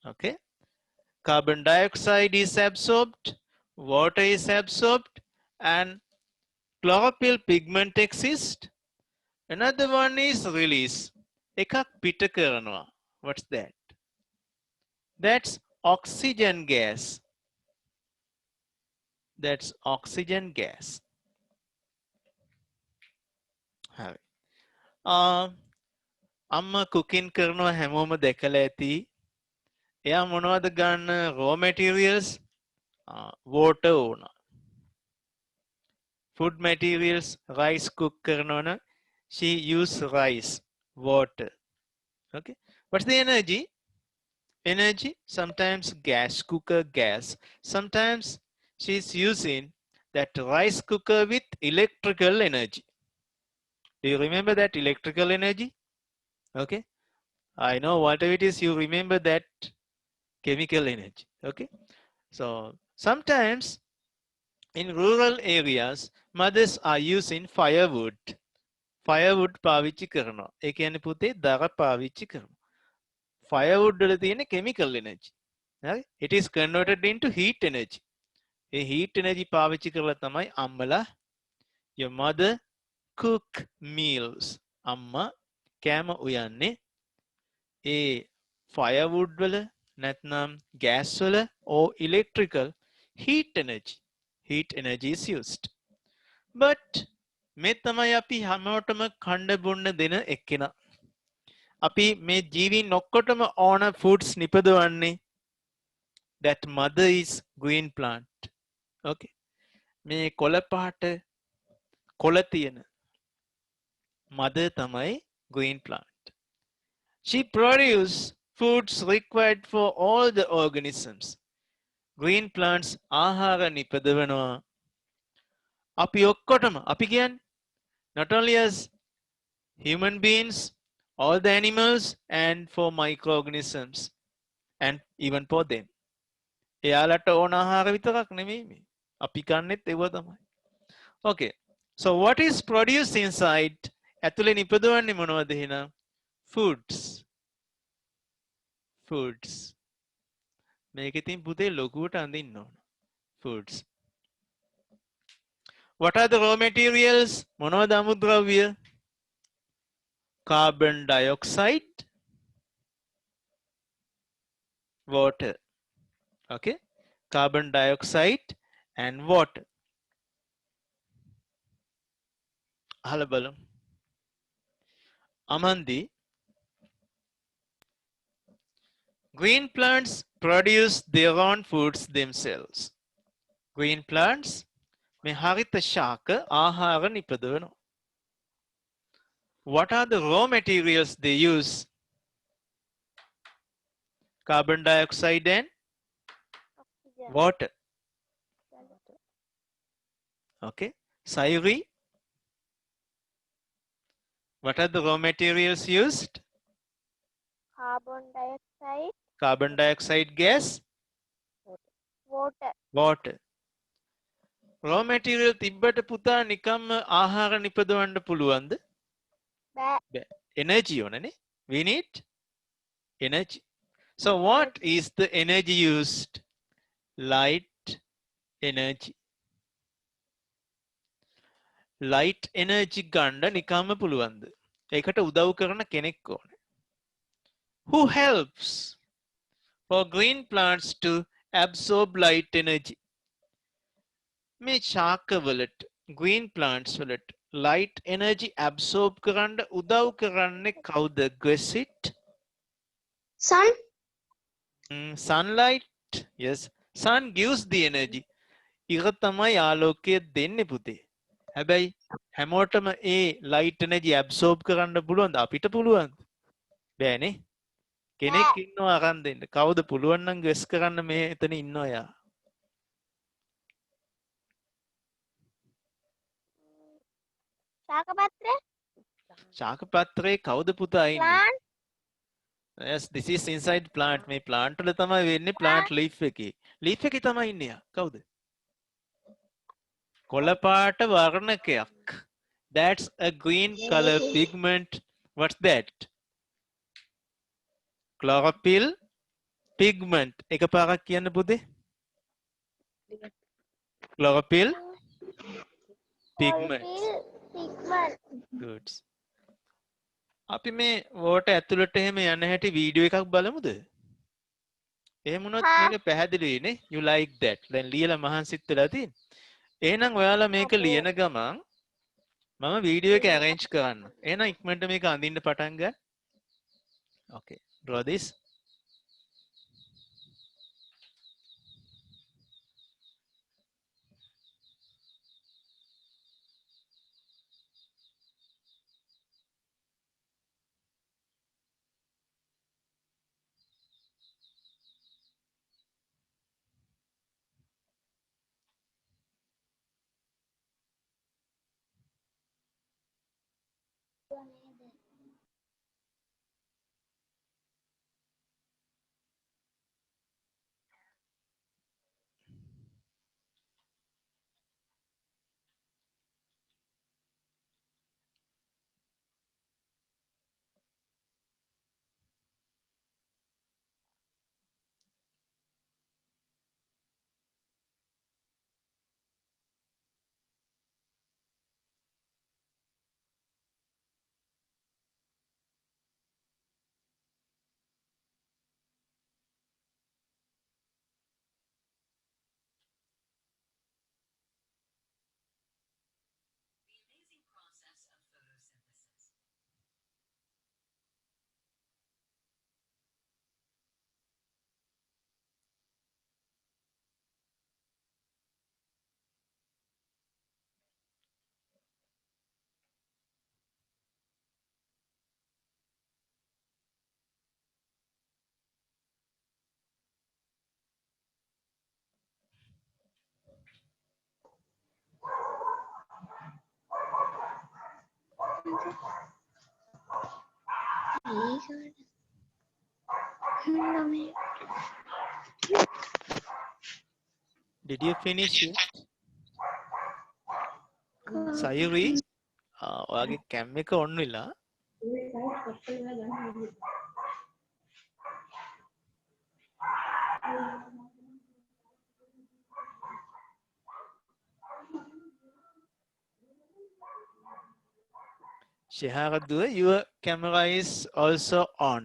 Okay. Carbon dioxide is absorbed, water is absorbed, and chlorophyll pigment exists. Another one is release. එකක් පිට කරනවා. What's that? That's oxygen gas. That's oxygen gas. Have අම්මා cooking කරනවා හැමෝම දැකලා ඇති. එයා මොනවද ගන්න raw materials? Water ඕන. Food materials, rice cook කරනවා නම් she use rice, water. Okay. What's the energy? Energy, sometimes gas cooker gas. Sometimes she's using that rice cooker with electrical energy. Do you remember that electrical energy? Okay. I know whatever it is, you remember that chemical energy. Okay. So sometimes in rural areas, mothers are using firewood. Firewood පාවිච්චි කරනවා. ඒ කියන්නේ පුතේ දර පාවිච්චි කරනවා. Firewood වල තියෙන chemical energy. හරි? It is converted into heat energy. A heat energy පාවිච්චි කරලා තමයි අම්මලා your mother cook meals. අම්මා කෑම උයන්නේ ඒ firewood වල නැත්නම් gas වල or electrical heat energy. Heat energy is used. But මේ තමයි අපි හැමෝටම කන්න බොන්න දෙන එක්කෙනා. අපි මේ ජීවීන් ඔක්කොටම ඕන foods නිපදවන්නේ. That mother is green plant. Okay. මේ කොළ පාට කොළ තියෙන mother තමයි green plant. She produce foods required for all the organisms. Green plants ආහාර නිපදවනවා. අපි ඔක්කොටම අපි කියන්නේ not only as human beings, all the animals, and for microorganisms, and even for them. එයාලට ඕන ආහාර විතරක් නෙමෙයි මේ. අපි කන්නේත් ඒව තමයි. Okay. So what is produced inside? ඇතුලේ නිපදවන්නේ මොනවද එහෙනම්? Foods. Foods. මේක ඉතින් පුතේ ලොකුවට අඳින්න ඕන. Foods. What are the raw materials? මොනවද අමුද්‍රව්‍ය? Carbon dioxide, water. Okay. Carbon dioxide and water. අහලා බලමු. Amandi, green plants produce their own foods themselves. Green plants මේ හරිත ශාක ආහාර නිපදවනවා. What are the raw materials they use? Carbon dioxide and Oxygen. water. Okay. Sayuri, what are the raw materials used? Carbon dioxide. Carbon dioxide gas, Water. water. raw material තිබ්බට පුතා නිකම්ම ආහාර නිපදවන්න පුළුවන්ද? Bad. බෑ. Energy ඕනනේ. We need energy. So what is the energy used? Light energy. Light energy ගන්න නිකම්ම පුළුවන්ද? ඒකට උදව් කරන කෙනෙක් ඕනේ. Who helps for green plants to absorb light energy? මේ ශාකවලට green plants වලට light energy absorb කරන්න උදව් කරන්නේ කවුද? Gwesit? Sun. Sunlight? Yes. Sun gives the energy. ඉර තමයි ආලෝකය දෙන්නේ පුතේ. හැබැයි හැමෝටම ඒ light energy absorb කරන්න පුළුවන්ද? අපිට පුළුවන්ද? බෑනේ. කෙනෙක් ඉන්නවා අරන් දෙන්න. කවුද පුළුවන් නම් guess කරන්න මේ එතන ඉන්නවා යා. Shakapatra. ශාකපත්‍රයේ කවුද පුතා ඉන්නේ? Plant. Yes, this is inside plant. මේ plant වල තමයි වෙන්නේ plant leaf එකේ. leaf එකේ තමයි ඉන්නේ යා. කවුද? කොළ පාට වර්ණකයක්. That's a green color pigment. What's that? Chlorophyll pigment. එකපාරක් කියන්න පුතේ. Chlorophyll pigment. Pigment. Good. අපි මේ වෝට ඇතුළට එහෙම යන හැටි වීඩියෝ එකක් බලමුද? එහෙම වුණොත් මේක පැහැදිලිනේ. You like that. දැන් ලියලා මහන්සිත් වෙලා තියෙන්නේ. එහෙනම් ඔයාලා මේක ලියන ගමන් මම වීඩියෝ එක arrange කරන්න. එහෙනම් ඉක්මනට මේක අඳින්න පටන් ගන්න. Okay. Draw this. Did you finish it? Sayuri? ඔයාගේ කැම් එක ඔන් වෙලා. Sheharaduwa, your camera is also on.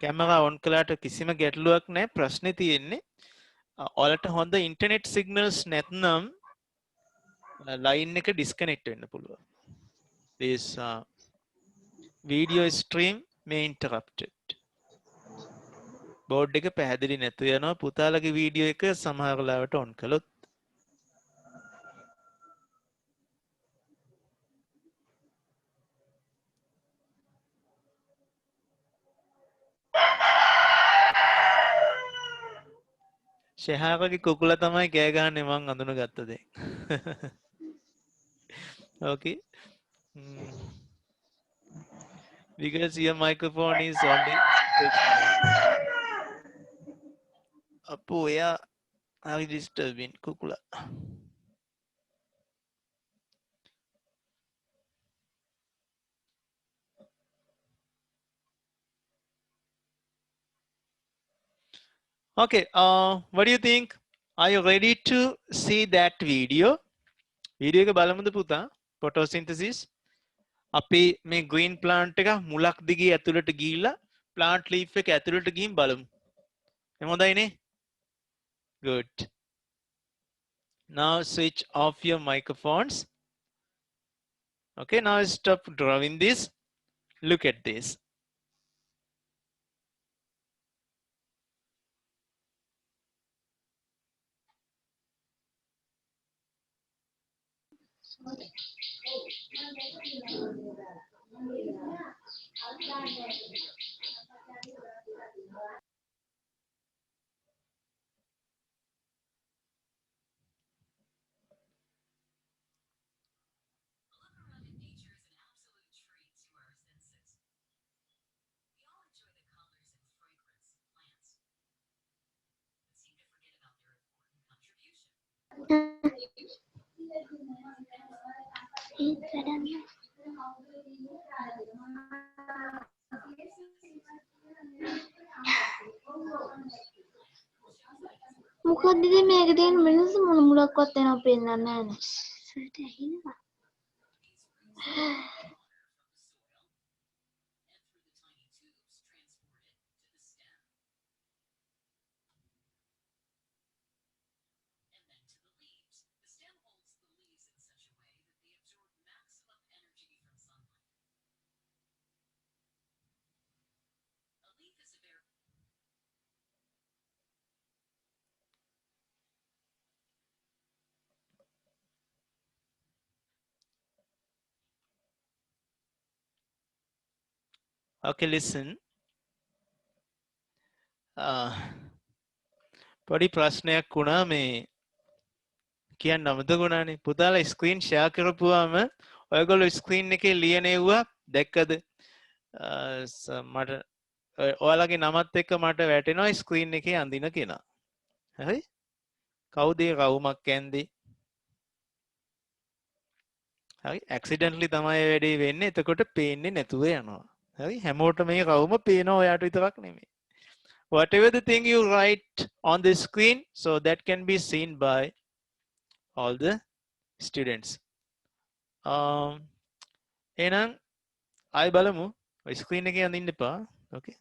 Camera on කළාට කිසිම ගැටලුවක් නැහැ. ප්‍රශ්නේ තියෙන්නේ ඔයාලට හොඳ ඉන්ටර්නෙට් සිග්නල්ස් නැත්නම් line එක disconnect වෙන්න පුළුවන්. This video stream may interrupted. board එක පැහැදිලි නැතු වෙනවා. පුතාලගේ වීඩියෝ එක සමහර වෙලාවට on කළොත්. ෂෙහාරගේ කුකුලා තමයි කෑ ගහන්නේ මං අඳුනගත්ත දැන්. Okay. Hmm. Because your microphone is only switched on. අපෝ එයා හරි disturbing කුකුලා. Okay, what do you think? Are you ready to see that video? Video එක බලමුද පුතා? Photosynthesis. අපි මේ green plant එක මුලක් දිගේ ඇතුළට ගිහිල්ලා plant leaf එක ඇතුළට ගිහින් බලමු. එහෙම හොඳයිනේ? Good. Now switch off your microphones. Okay, now stop drawing this. Look at this. මොකක්ද ඉතින් මේකේ තියෙන වෙනස මොන මුලක්වත් එනවා පෙන්නන්නේ නැහැ නේ. Okay, listen. පොඩි ප්‍රශ්නයක් වුණා මේ කියන්න අමතකුණානේ. පුතාලා ස්ක්‍රීන් ෂෙයා කරපුවාම ඔයගොල්ලෝ ස්ක්‍රීන් එකේ ලියනෙව්වා දැක්කද? මට ඔයාලගේ නමත් එක්ක මට වැටෙනවා ස්ක්‍රීන් එකේ අඳින කෙනා. හරි? කවුද ඒ රවුමක් ඇන්දේ? හරි ඇක්සිඩන්ට්ලි තමයි වැඩේ වෙන්නේ. එතකොට පේන්නේ නැතුව යනවා. හරි හැමෝටම මේ රවුම පේනවා ඔයාට විතරක් නෙමෙයි. Whatever the thing you write on the screen, so that can be seen by all the students. එහෙනම් ආයි බලමු. ඔය ස්ක්‍රීන් එකේ අඳින්න එපා. Okay.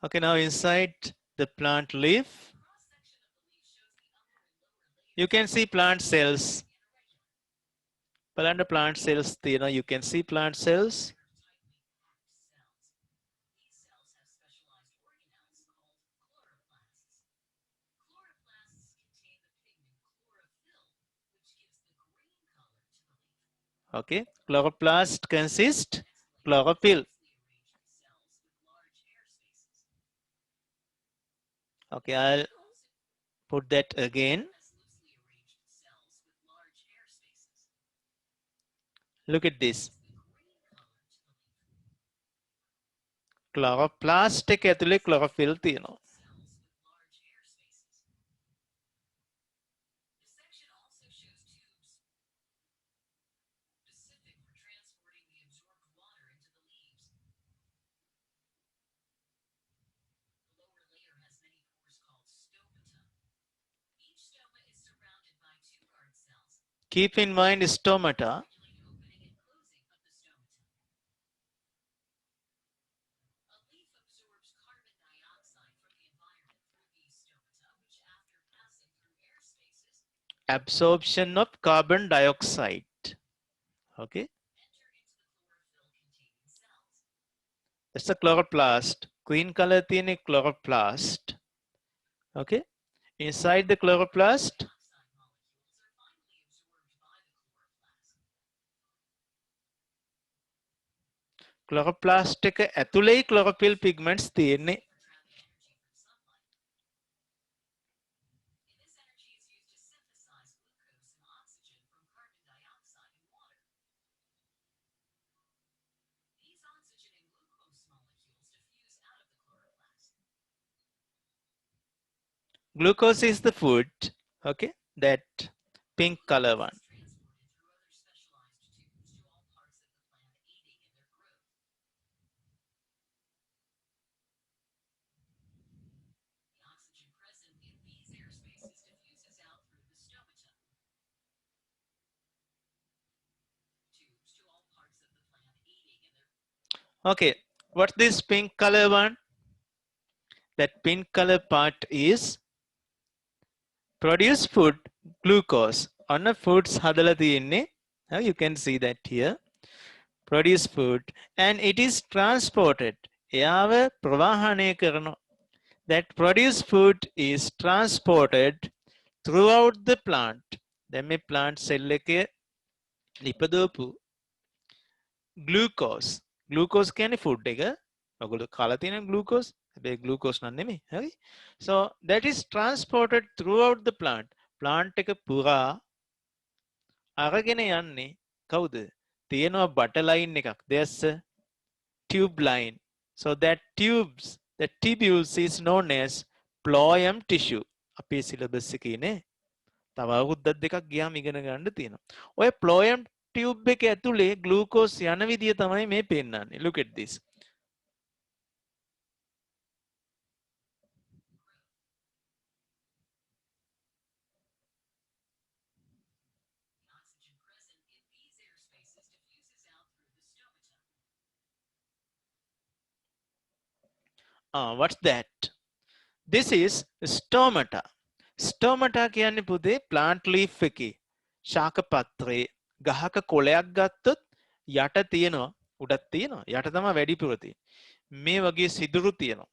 Okay, now inside the plant leaf, you can see plant cells. බලන්න plant cells තියෙනවා. You can see plant cells. Okay, chloroplast consist chlorophyll. Okay, I'll put that again. Look at this. Chloroplast එක ඇතුලේ chlorophyll තියෙනවා. Keep in mind stomata. Absorption of carbon dioxide. Okay. It's a chloroplast. Green color thing chloroplast. Okay. Inside the chloroplast, chloroplast එක ඇතුලේ chlorophyll pigments තියෙන්නේ. Glucose is the food. Okay. That pink color one. Okay, what's this pink color one? That pink color part is produce food glucose on a foods hadala tiyenne. Now you can see that here. Produce food and it is transported. එයාව ප්‍රවාහනය කරනවා. That produce food is transported throughout the plant. දැන් මේ plant cell එකේ ඉපදවපු glucose. Glucose කියන්නේ food එක. ඔයගොල්ලෝ කාලා තියෙන glucose. හැබැයි glucose නම් නෙමෙයි. හරි? So that is transported throughout the plant. Plant එක පුරා අරගෙන යන්නේ කවුද? තියෙනවා butter line එකක්. There's a tube line. So that tubules is known as phloem tissue. අපේ syllabus එකේ නේ. තව අවුරුද්දක් දෙකක් ගියාම ඉගෙන ගන්න තියෙනවා. ඔය phloem tube එක ඇතුලේ glucose යන විදිය තමයි මේ පෙන්නන්නේ. Look at this. What's that? This is stomata. Stomata කියන්නේ පුතේ plant leaf එකේ ශාක පත්‍රයේ ගහක කොළයක් ගත්තොත් යට තියෙනවා උඩක් තියෙනවා යට තමයි වැඩිපුර තියෙන්නේ. මේ වගේ සිදුරු තියෙනවා.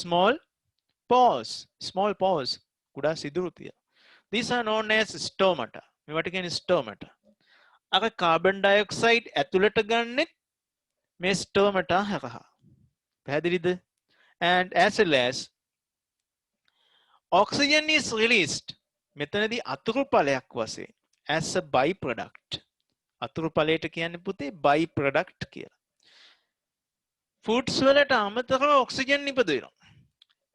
Small pores කුඩා සිදුරු තියෙනවා. These are known as stomata. මේවට කියන්නේ stomata. අර carbon dioxide ඇතුළට ගන්නෙත් මේ stomata හරහා. පැහැදිලිද? And as well as oxygen is released. මෙතනදී අතුරු ඵලයක් වශයෙන් as a byproduct. අතුරු ඵලයට කියන්නේ පුතේ byproduct කියලා. Foods වලට අමතරව oxygen නිපදවෙනවා.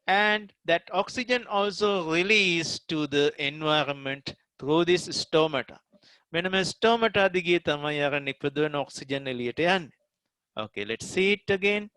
And that oxygen also released to the environment through this stomata. මෙන්න මේ stomata දිගේ තමයි අර නිපදවන oxygen එළියට යන්නේ. Okay, let's see it again.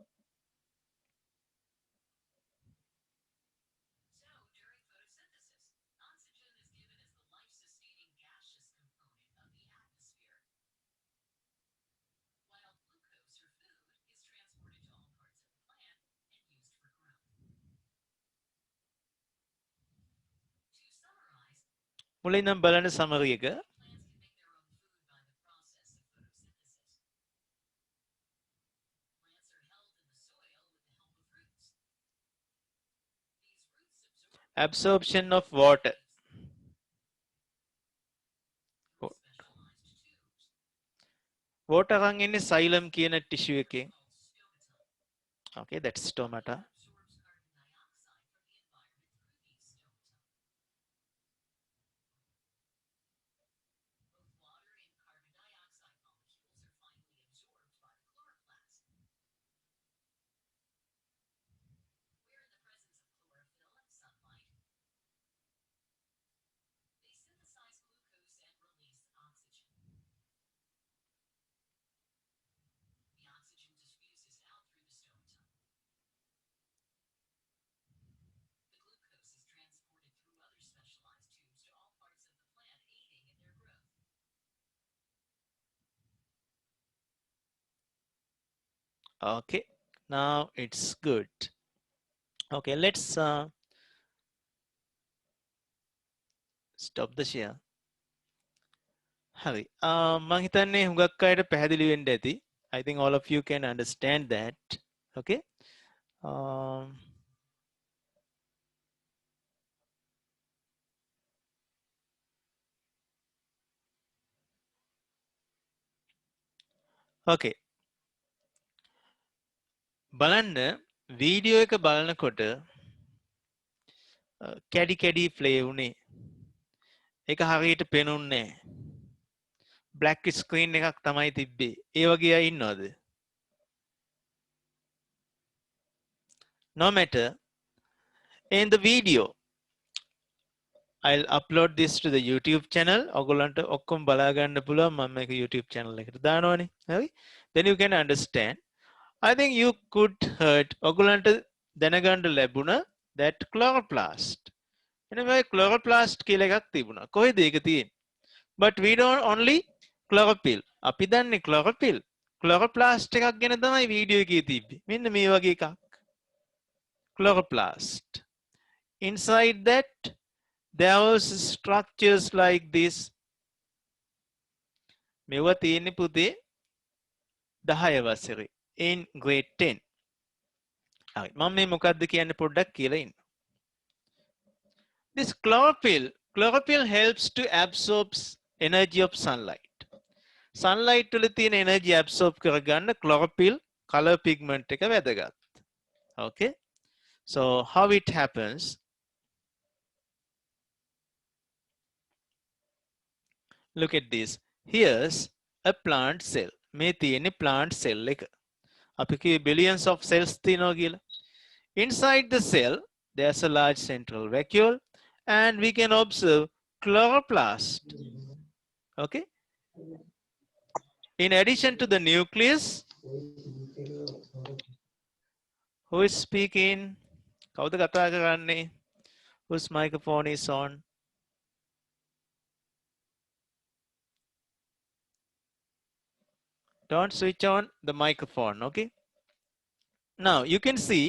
මුලින් නම් බලන්න summary එක. Absorption of water. Water අරන් ඉන්නේ xylem කියන tissue එකෙන්. Okay, that's stomata. Okay, now it's good. Okay, let's stop the share. හරි. මං හිතන්නේ හුඟක් අයට පැහැදිලි වෙන්න ඇති. I think all of you can understand that. Okay. Um, okay. බලන්න වීඩියෝ එක බලනකොට කැඩි කැඩි ප්ලේ වුණේ. ඒක හරියට පෙනුන්නේ නැහැ. black screen එකක් තමයි තිබ්බේ. ඒ වගේ අය ඉන්නවද? No matter in the video I'll upload this to the YouTube channel. ඔයගොල්ලන්ට ඔක්කොම බලා ගන්න පුළුවන් මම මේක YouTube channel එකට දානවනේ. හරි? Then you can understand. I think you could heard ඔයගොල්ලන්ට දැනගන්න ලැබුණා that chloroplast. එනේ මේ chloroplast කියලා එකක් තිබුණා. කොහෙද ඒක තියෙන්නේ? But we don't only chlorophyll. අපි දන්නේ chlorophyll. chloroplast එකක් ගැන තමයි වීඩියෝ එකේ තිබ්බේ. මෙන්න මේ වගේ එකක්. chloroplast. Inside that there was structures like this. මෙව තියෙන්නේ පුතේ 10 වසරේ in grade 10. හරි මම මේ මොකද්ද කියන්නේ පොඩ්ඩක් කියලා ඉන්න. This chlorophyll helps to absorb energy of sunlight. Sunlight වල තියෙන energy absorb කරගන්න chlorophyll color pigment එක වැදගත්. Okay? So how it happens? Look at this. Here's a plant cell. මේ තියෙන්නේ plant cell එක. අපි කියේ billions of cells තියෙනවා කියලා. Inside the cell there's a large central vacuole and we can observe chloroplast. Okay? In addition to the nucleus, who is speaking? කවුද කතා කරන්නේ? Whose microphone is on? Don't switch on the microphone, okay? Now you can see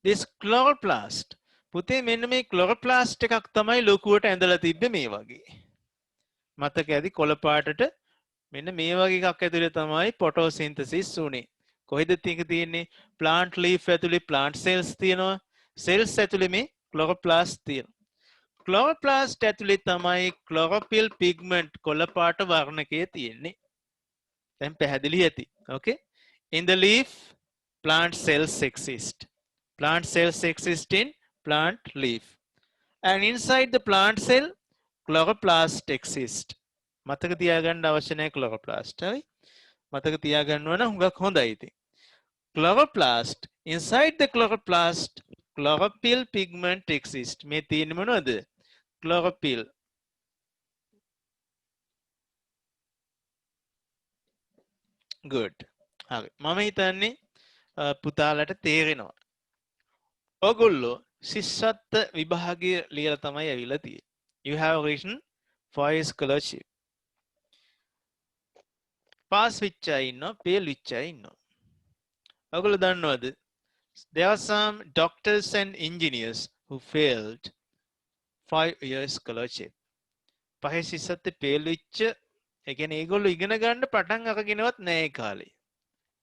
this chloroplast. පුතේ මෙන්න මේ chloroplast එකක් තමයි ලොකුවට ඇඳලා තිබ්බේ මේ වගේ. මතක ඇති කොළ පාටට මෙන්න මේ වගේ එකක් ඇතුලේ තමයි photosynthesis උනේ. කොහෙද මේක තියෙන්නේ? plant leaf ඇතුලේ plant cells තියෙනවා. cells ඇතුලේ මේ chloroplast තියෙනවා. chloroplast ඇතුලේ තමයි chlorophyll pigment කොළ පාට වර්ණකය තියෙන්නේ. දැන් පැහැදිලි ඇති. Okay? In the leaf plant cells exist. Plant cells exist in plant leaf. And inside the plant cell, chloroplast exist. මතක තියාගන්න අවශ්‍ය නැහැ chloroplast. හරි? මතක තියාගන්නවා නම් හුඟක් හොඳයි ඉතින්. Chloroplast, inside the chloroplast, chlorophyll pigment exist. මේ තියෙන්නේ මොනවද? Chlorophyll. Good. හරි. මම හිතන්නේ පුතාලට තේරෙනවා. ඔගොල්ලෝ ශිෂ්‍යත්ව විභාගය ලියලා තමයි ඇවිල්ලා තියෙන්නේ. You have written for scholarship. Pass වෙච්ච අය ඉන්නවා, fail වෙච්ච අය ඉන්නවා. ඔගොල්ලෝ දන්නවද? There are some doctors and engineers who failed 5 years scholarship. පහේ ශිෂ්‍යත්ව fail වෙච්ච ඒ කියන්නේ ඒගොල්ලෝ ඉගෙන ගන්න පටන් අරගෙනවත් නැහැ ඒ කාලේ.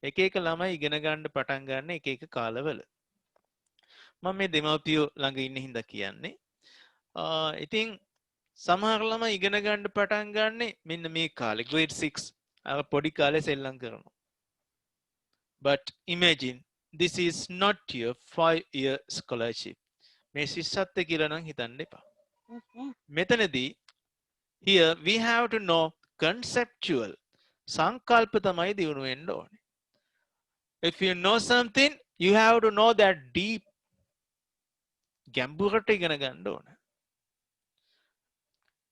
එක එක ළමයි ඉගෙන ගන්න පටන් ගන්න එක එක කාලවල. මම මේ දෙමව්පියෝ ළඟ ඉන්න හින්දා කියන්නේ. ඉතින් සමහර ළමයි ඉගෙන ගන්න පටන් ගන්නෙ මෙන්න මේ කාලේ grade 6 අර පොඩි කාලේ සෙල්ලම් කරනවා. But imagine this is not your 5-year scholarship. මේ ශිෂ්‍යත්වය කියලා නම් හිතන්න එපා. මෙතනදී here we have to know conceptual සංකල්ප තමයි දියුණු වෙන්න ඕනේ. If you know something, you have to know that deep. ගැඹුරට ඉගෙන ගන්න ඕනේ.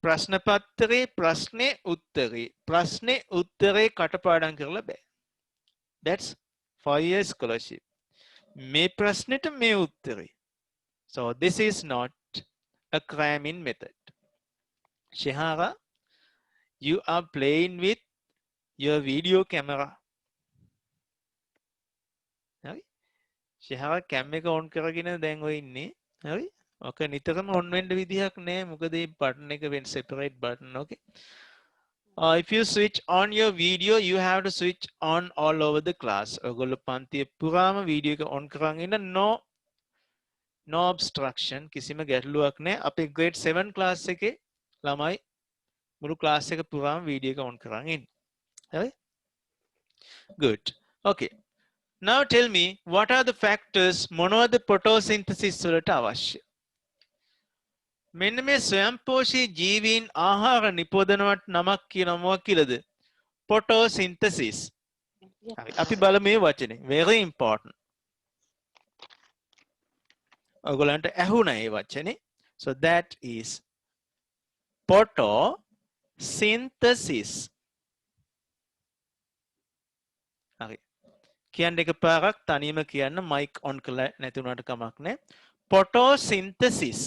ප්‍රශ්න පත්‍රයේ ප්‍රශ්නේ උත්තරේ කටපාඩම් කරලා බෑ. That's 5-year scholarship. මේ ප්‍රශ්නෙට මේ උත්තරේ. So this is not a cramming method. Shehara, you are playing with your video camera. ෂෙහා කැම් එක ඔන් කරගෙන දැන් ඔය ඉන්නේ. හරි? ඔක නිතරම ඔන් වෙන්න විදිහක් නෑ. මොකද මේ බටන් එක වෙන separate button. Okay. If you switch on your video, you have to switch on all over the class. ඔයගොල්ලෝ පන්තිය පුරාම වීඩියෝ එක ඔන් කරන් ඉන්න no obstruction කිසිම ගැටලුවක් නෑ. අපේ grade 7 class එකේ ළමයි මුළු class එක පුරාම වීඩියෝ එක ඔන් කරන් ඉන්න. හරි? Good. Okay. Now tell me, what are the factors මොනවද photosynthesis වලට අවශ්‍ය? මෙන්න මේ ස්වයංපෝෂී ජීවීන් ආහාර නිපදවනවට නමක් කියන මොකක් කියලාද? Photosynthesis. හරි. අපි බලමු මේ වචනේ. Very important. ඔයගොල්ලන්ට ඇහුණා මේ වචනේ. So that is photosynthesis. හරි. කියන්න එකපාරක් තනියම කියන්න mic on කරලා නැති වුණාට කමක් නැහැ. Photosynthesis.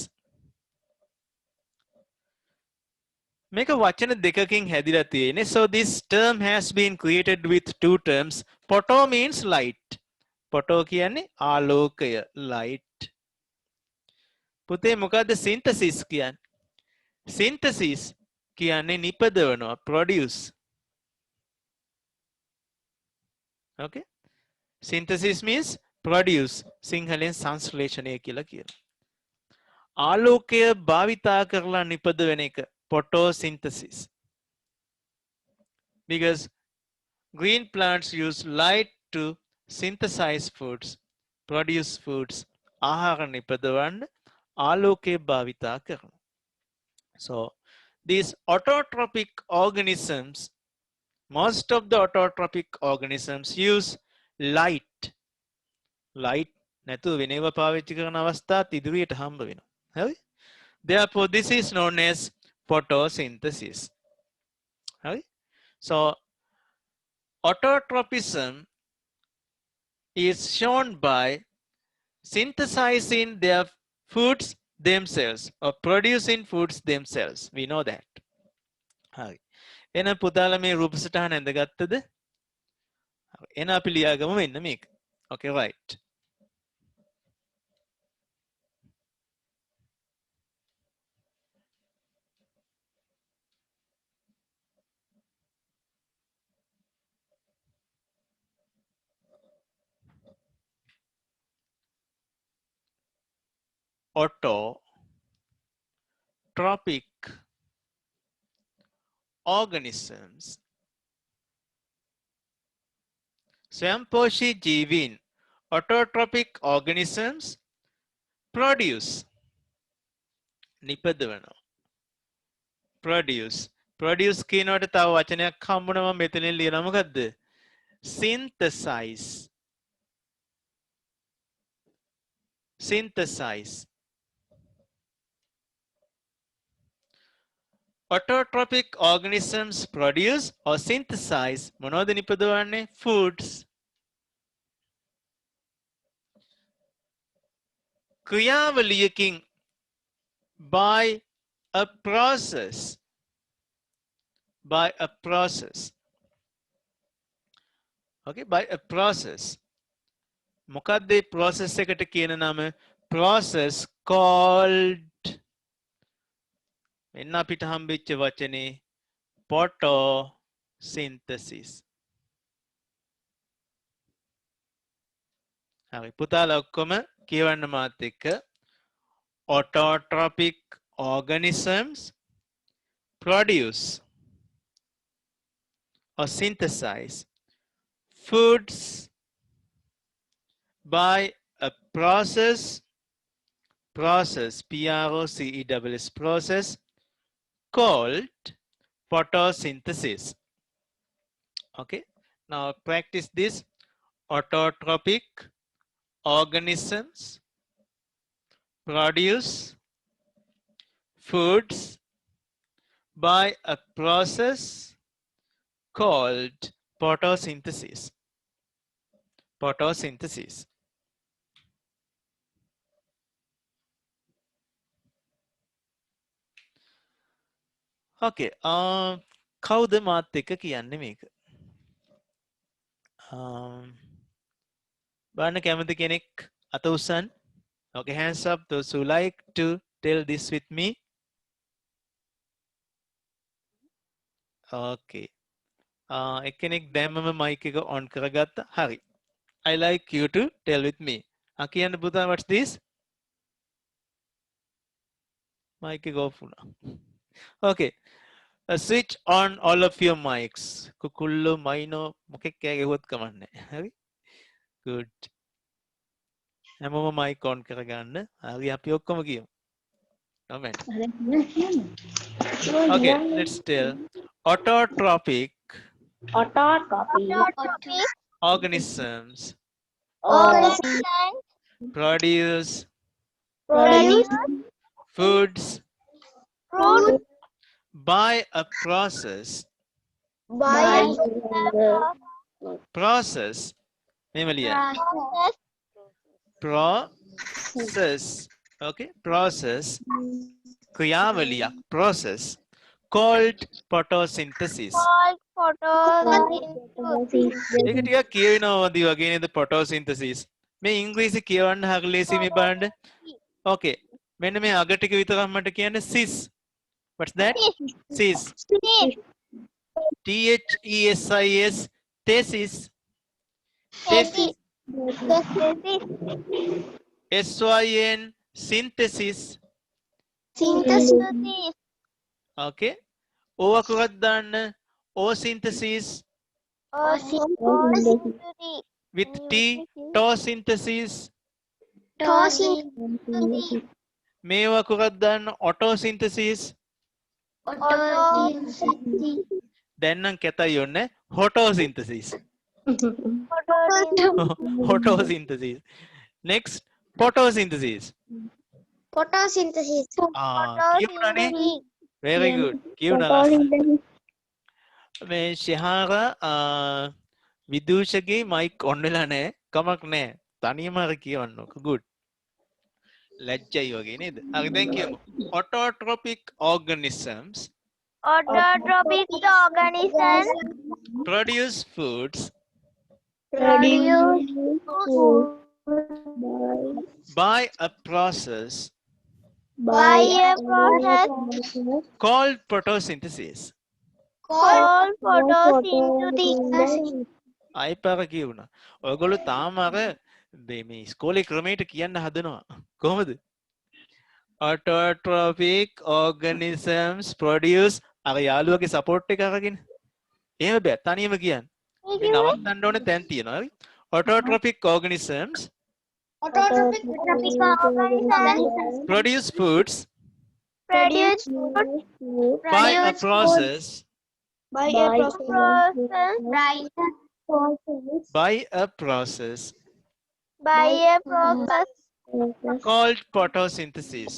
මේක වචන දෙකකින් හැදිලා තියෙන්නේ. So this term has been created with two terms. Photo means light. Photo කියන්නේ ආලෝකය, light. පුතේ මොකද්ද synthesis කියන්නේ? Synthesis කියන්නේ නිපදවනවා, produce. Okay? Synthesis means produce. සිංහලෙන් සංශ්ලේෂණය කියලා කියනවා. ආලෝකය භාවිතා කරලා නිපදවන එක photosynthesis. Because green plants use light to synthesize foods, produce foods. ආහාර නිපදවන්න ආලෝකය භාවිතා කරනවා. So these autotrophic organisms, most of the autotrophic organisms use light. Light නැතුව වෙනව පාවිච්චි කරන අවස්ථාත් ඉදිරියට හම්බ වෙනවා. හරි? Therefore this is known as photosynthesis. Right? So autotropism is shown by synthesizing their foods themselves or producing foods themselves. We know that. හරි. එහෙනම් පුතාලා මේ රූප සටහන ඇඳගත්තද? හරි. එහෙනම් අපි ලියාගමු මෙන්න මේක. Okay, right. Autotrophic organisms. स्वयंपोषी जीवीन autotrophic organisms produce නිපදවනවා. produce කියනකොට තව වචනයක් හම්බුනම මෙතනින් ලියනවා මොකද්ද? synthesize. Autotrophic organisms produce or synthesize මොනවද නිපදවන්නේ? Foods. ක්‍රියාවලියකින් by a process. Okay, by a process. මොකක්ද මේ process එකට කියන නම? Process called මෙන්න අපිට හම්බෙච්ච වචනේ photosynthesis. හරි පුතාලා ඔක්කොම කියවන්න මාත් එක්ක. Autotrophic organisms produce or synthesize foods by a process, P-R-O-C-E-S-S, process called photosynthesis. Okay, now practice this. Autotrophic organisms produce foods by a process called photosynthesis. Okay, කවුද මාත් එක්ක කියන්නේ මේක? බලන්න කැමති කෙනෙක් අත උස්සන්න. Okay, hands up those who like to tell this with me. Okay. එක්කෙනෙක් දැම්මම mic එක on කරගත්තා. හරි. I like you to tell with me. කියන්න පුතා, what's this? Mic එක off වුණා. Okay. Switch on all of your mics. කුකුල්ලෝ මයිනෝ මොකෙක් කෑ ගැහුවත් කමක් නැහැ. හරි. Good. හැමෝම mic on කරගන්න. හරි අපි ඔක්කොම කියමු. Comment. Okay, let's tell. Autotrophic Autotrophic organisms organisms produce produce foods fruit by a process. Process. Memolia. Process. Okay. Process. Kriyavaliya. Process. Called photosynthesis. called photosynthesis. ඒක ටිකක් කියවෙනවා වදී වගේ නේද photosynthesis. මේ ඉංග්‍රීසි කියවන්න හරි ලේසි මේ බලන්න. Okay. මෙන්න මේ අග ටික විතරක් මට කියන්න sis. What's that? Sis. THESIS. Thesis. Thesis. SYN. Synthesis. Synthesis. Okay. ඕවා කුරක් දාන්න. O synthesis. Synthesis. With T. Tosynthesis. Photosynthesis. මේවා කුරක් දාන්න. Autosynthesis. දැන් නම් කැතයි ඔන්න. Photosynthesis. Photosynthesis. Next. Photosynthesis. Photosynthesis. කියවුණානේ. Very good. කියවුණා ලස්සනට. මේ ශිහාර විදූෂගේ mic on වෙලා නැහැ. කමක් නැහැ. තනියම අර කියවන්නකො. Good. ලැජ්ජයි වගේ නේද? හරි දැන් කියමු. Autotrophic organisms Autotrophic organisms produce foods produce food by a process by a process called photosynthesis. called photosynthesis. අයි පාර කියුණා. ඔයගොල්ලෝ තාම අර මේ ඉස්කෝලේ ක්‍රමයට කියන්න හදනවා. කොහොමද? Autotrophic organisms produce අර යාළුවගේ support එක අරගෙන. එහෙම බෑ. තනියම කියන්න. මේ නවත්තන්න ඕනේ තැන් තියෙනවා. හරි. Autotrophic organisms Autotrophic organisms produce foods produce food by a process By by a process called photosynthesis.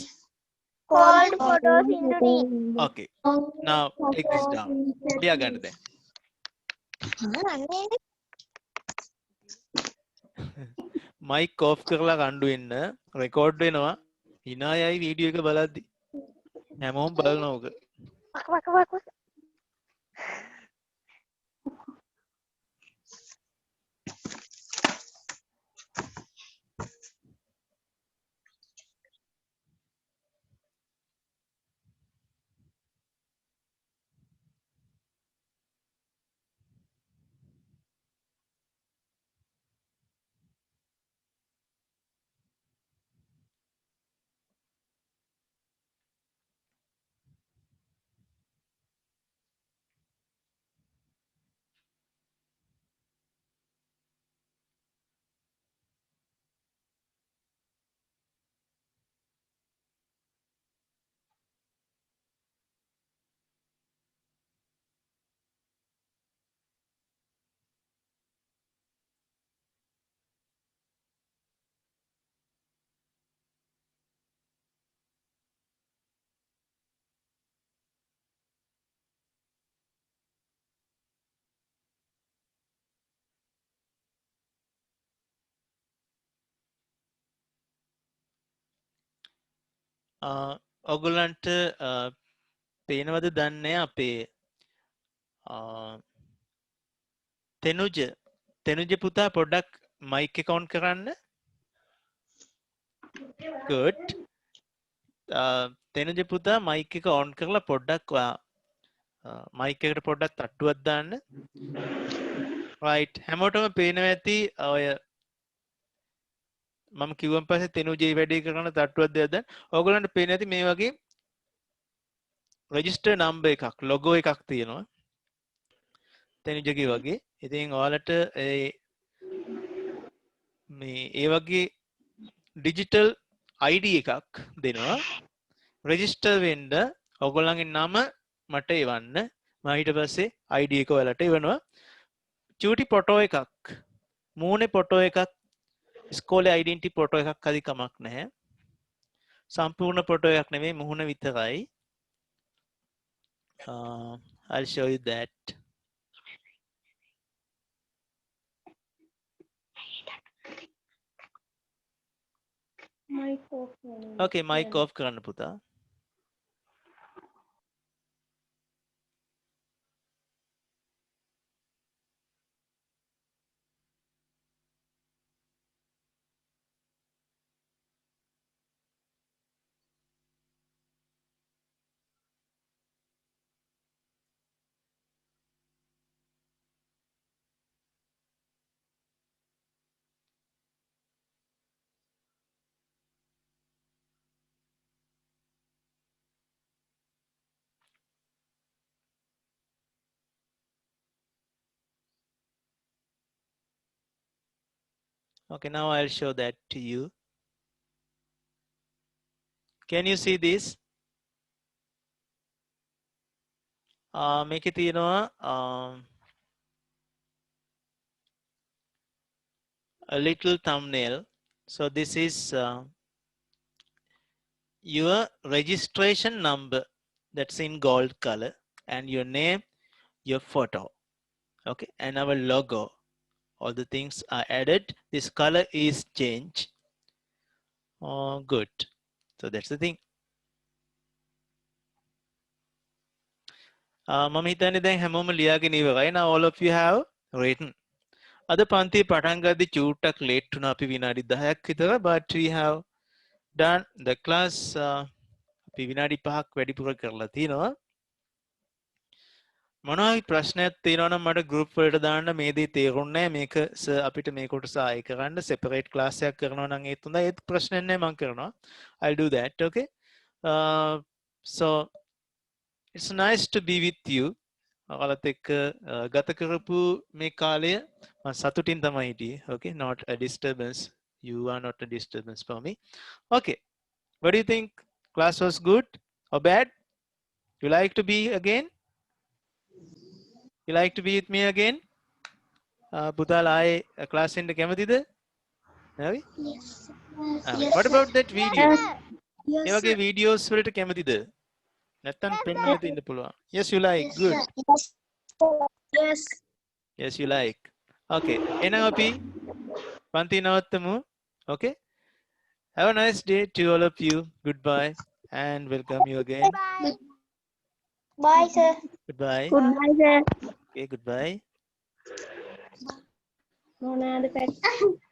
called photosynthesis. Okay. Now take this down. ලියා ගන්න දැන්. mic off කරලා කණ්ඩු වෙන්න. record වෙනවා. hina යයි වීඩියෝ එක බලද්දි. හැමෝම බලනවා ඔක. ඔගොල්ලන්ට පේනවද දන්නේ අපේ තෙනුජ පුතා පොඩ්ඩක් mic එක on කරන්න. Good. තෙනුජ පුතා mic එක on කරලා පොඩ්ඩක් mic එකට පොඩ්ඩක් තට්ටුවක් දාන්න. Right. හැමෝටම පේනවා ඇති ඔය මම කිව්වන් පස්සේ තෙනුජේ වැඩේ කරන තට්ටුවක් දෙයක් දැන්. ඕගොල්ලන්ට පේන්නේ නැති මේ වගේ register number එකක් logo එකක් තියෙනවා. තෙනුජගේ වගේ. ඉතින් ඔයාලට මේ ඒ වගේ digital ID එකක් දෙනවා. register වෙන්න ඔයගොල්ලන්ගේ නම මට එවන්න. මම ඊට පස්සේ ID එක ඔයාලට එවනවා. චූටි ෆොටෝ එකක් මූණේ ෆොටෝ එකක් ඉස්කෝලේ ඩෙන්ටිටි ෆොටෝ එකක් හරි කමක් නැහැ. සම්පූර්ණ ෆොටෝ එකක් නෙමෙයි මුහුණ විතරයි. I'll show you that. Okay, mic off කරන්න පුතා. Okay, now I'll show that to you. Can you see this? මේකේ තියෙනවා a little thumbnail. So this is your registration number that's in gold color and your name, your photo. Okay, and our logo. All the things are added. This color is changed. Oh, good. So that's the thing. මම හිතන්නේ දැන් හැමෝම ලියාගෙන ඉවරයි. Now all of you have written. අද පන්තියේ පටන් ගද්දි චූට්ටක් late වුණා අපි විනාඩි 10ක් විතර, but we have done the class අපි විනාඩි 5ක් වැඩිපුර කරලා තිනවා. මොනවායි ප්‍රශ්නයක් තියෙනවා නම් මට group වලට දාන්න. මේ දේ තේරුන්නේ නැහැ මේක සර් අපිට මේ කොටස ආයෙ කරන්න separate class එකක් කරනවා නම් ඒත් හොඳයි. ඒත් ප්‍රශ්නයක් නැහැ මම කරනවා. I'll do that. Okay. So it's nice to be with you. ඔයාලත් එක්ක ගත කරපු මේ කාලය මම සතුටින් තමයි හිටියේ. Okay, not a disturbance. You are not a disturbance for me. Okay, what do you think? Class was good or bad? You like to be again? You like to be with me again? පුතාලා ආයේ class එන්න කැමතිද? හරි? Yes. What about that video? Yes. ඒ වගේ videos වලට කැමතිද? නැත්තම් පෙන්වන්න දෙන්න පුළුවන්. Yes, you like. Good. Yes. Yes, you like. Okay. එහෙනම් අපි පන්ති නවත්තමු. Okay. Have a nice day to all of you. Goodbye and welcome you again. Bye. Bye, sir. Goodbye. Goodbye, sir. Okay, goodbye. Mona, the pet.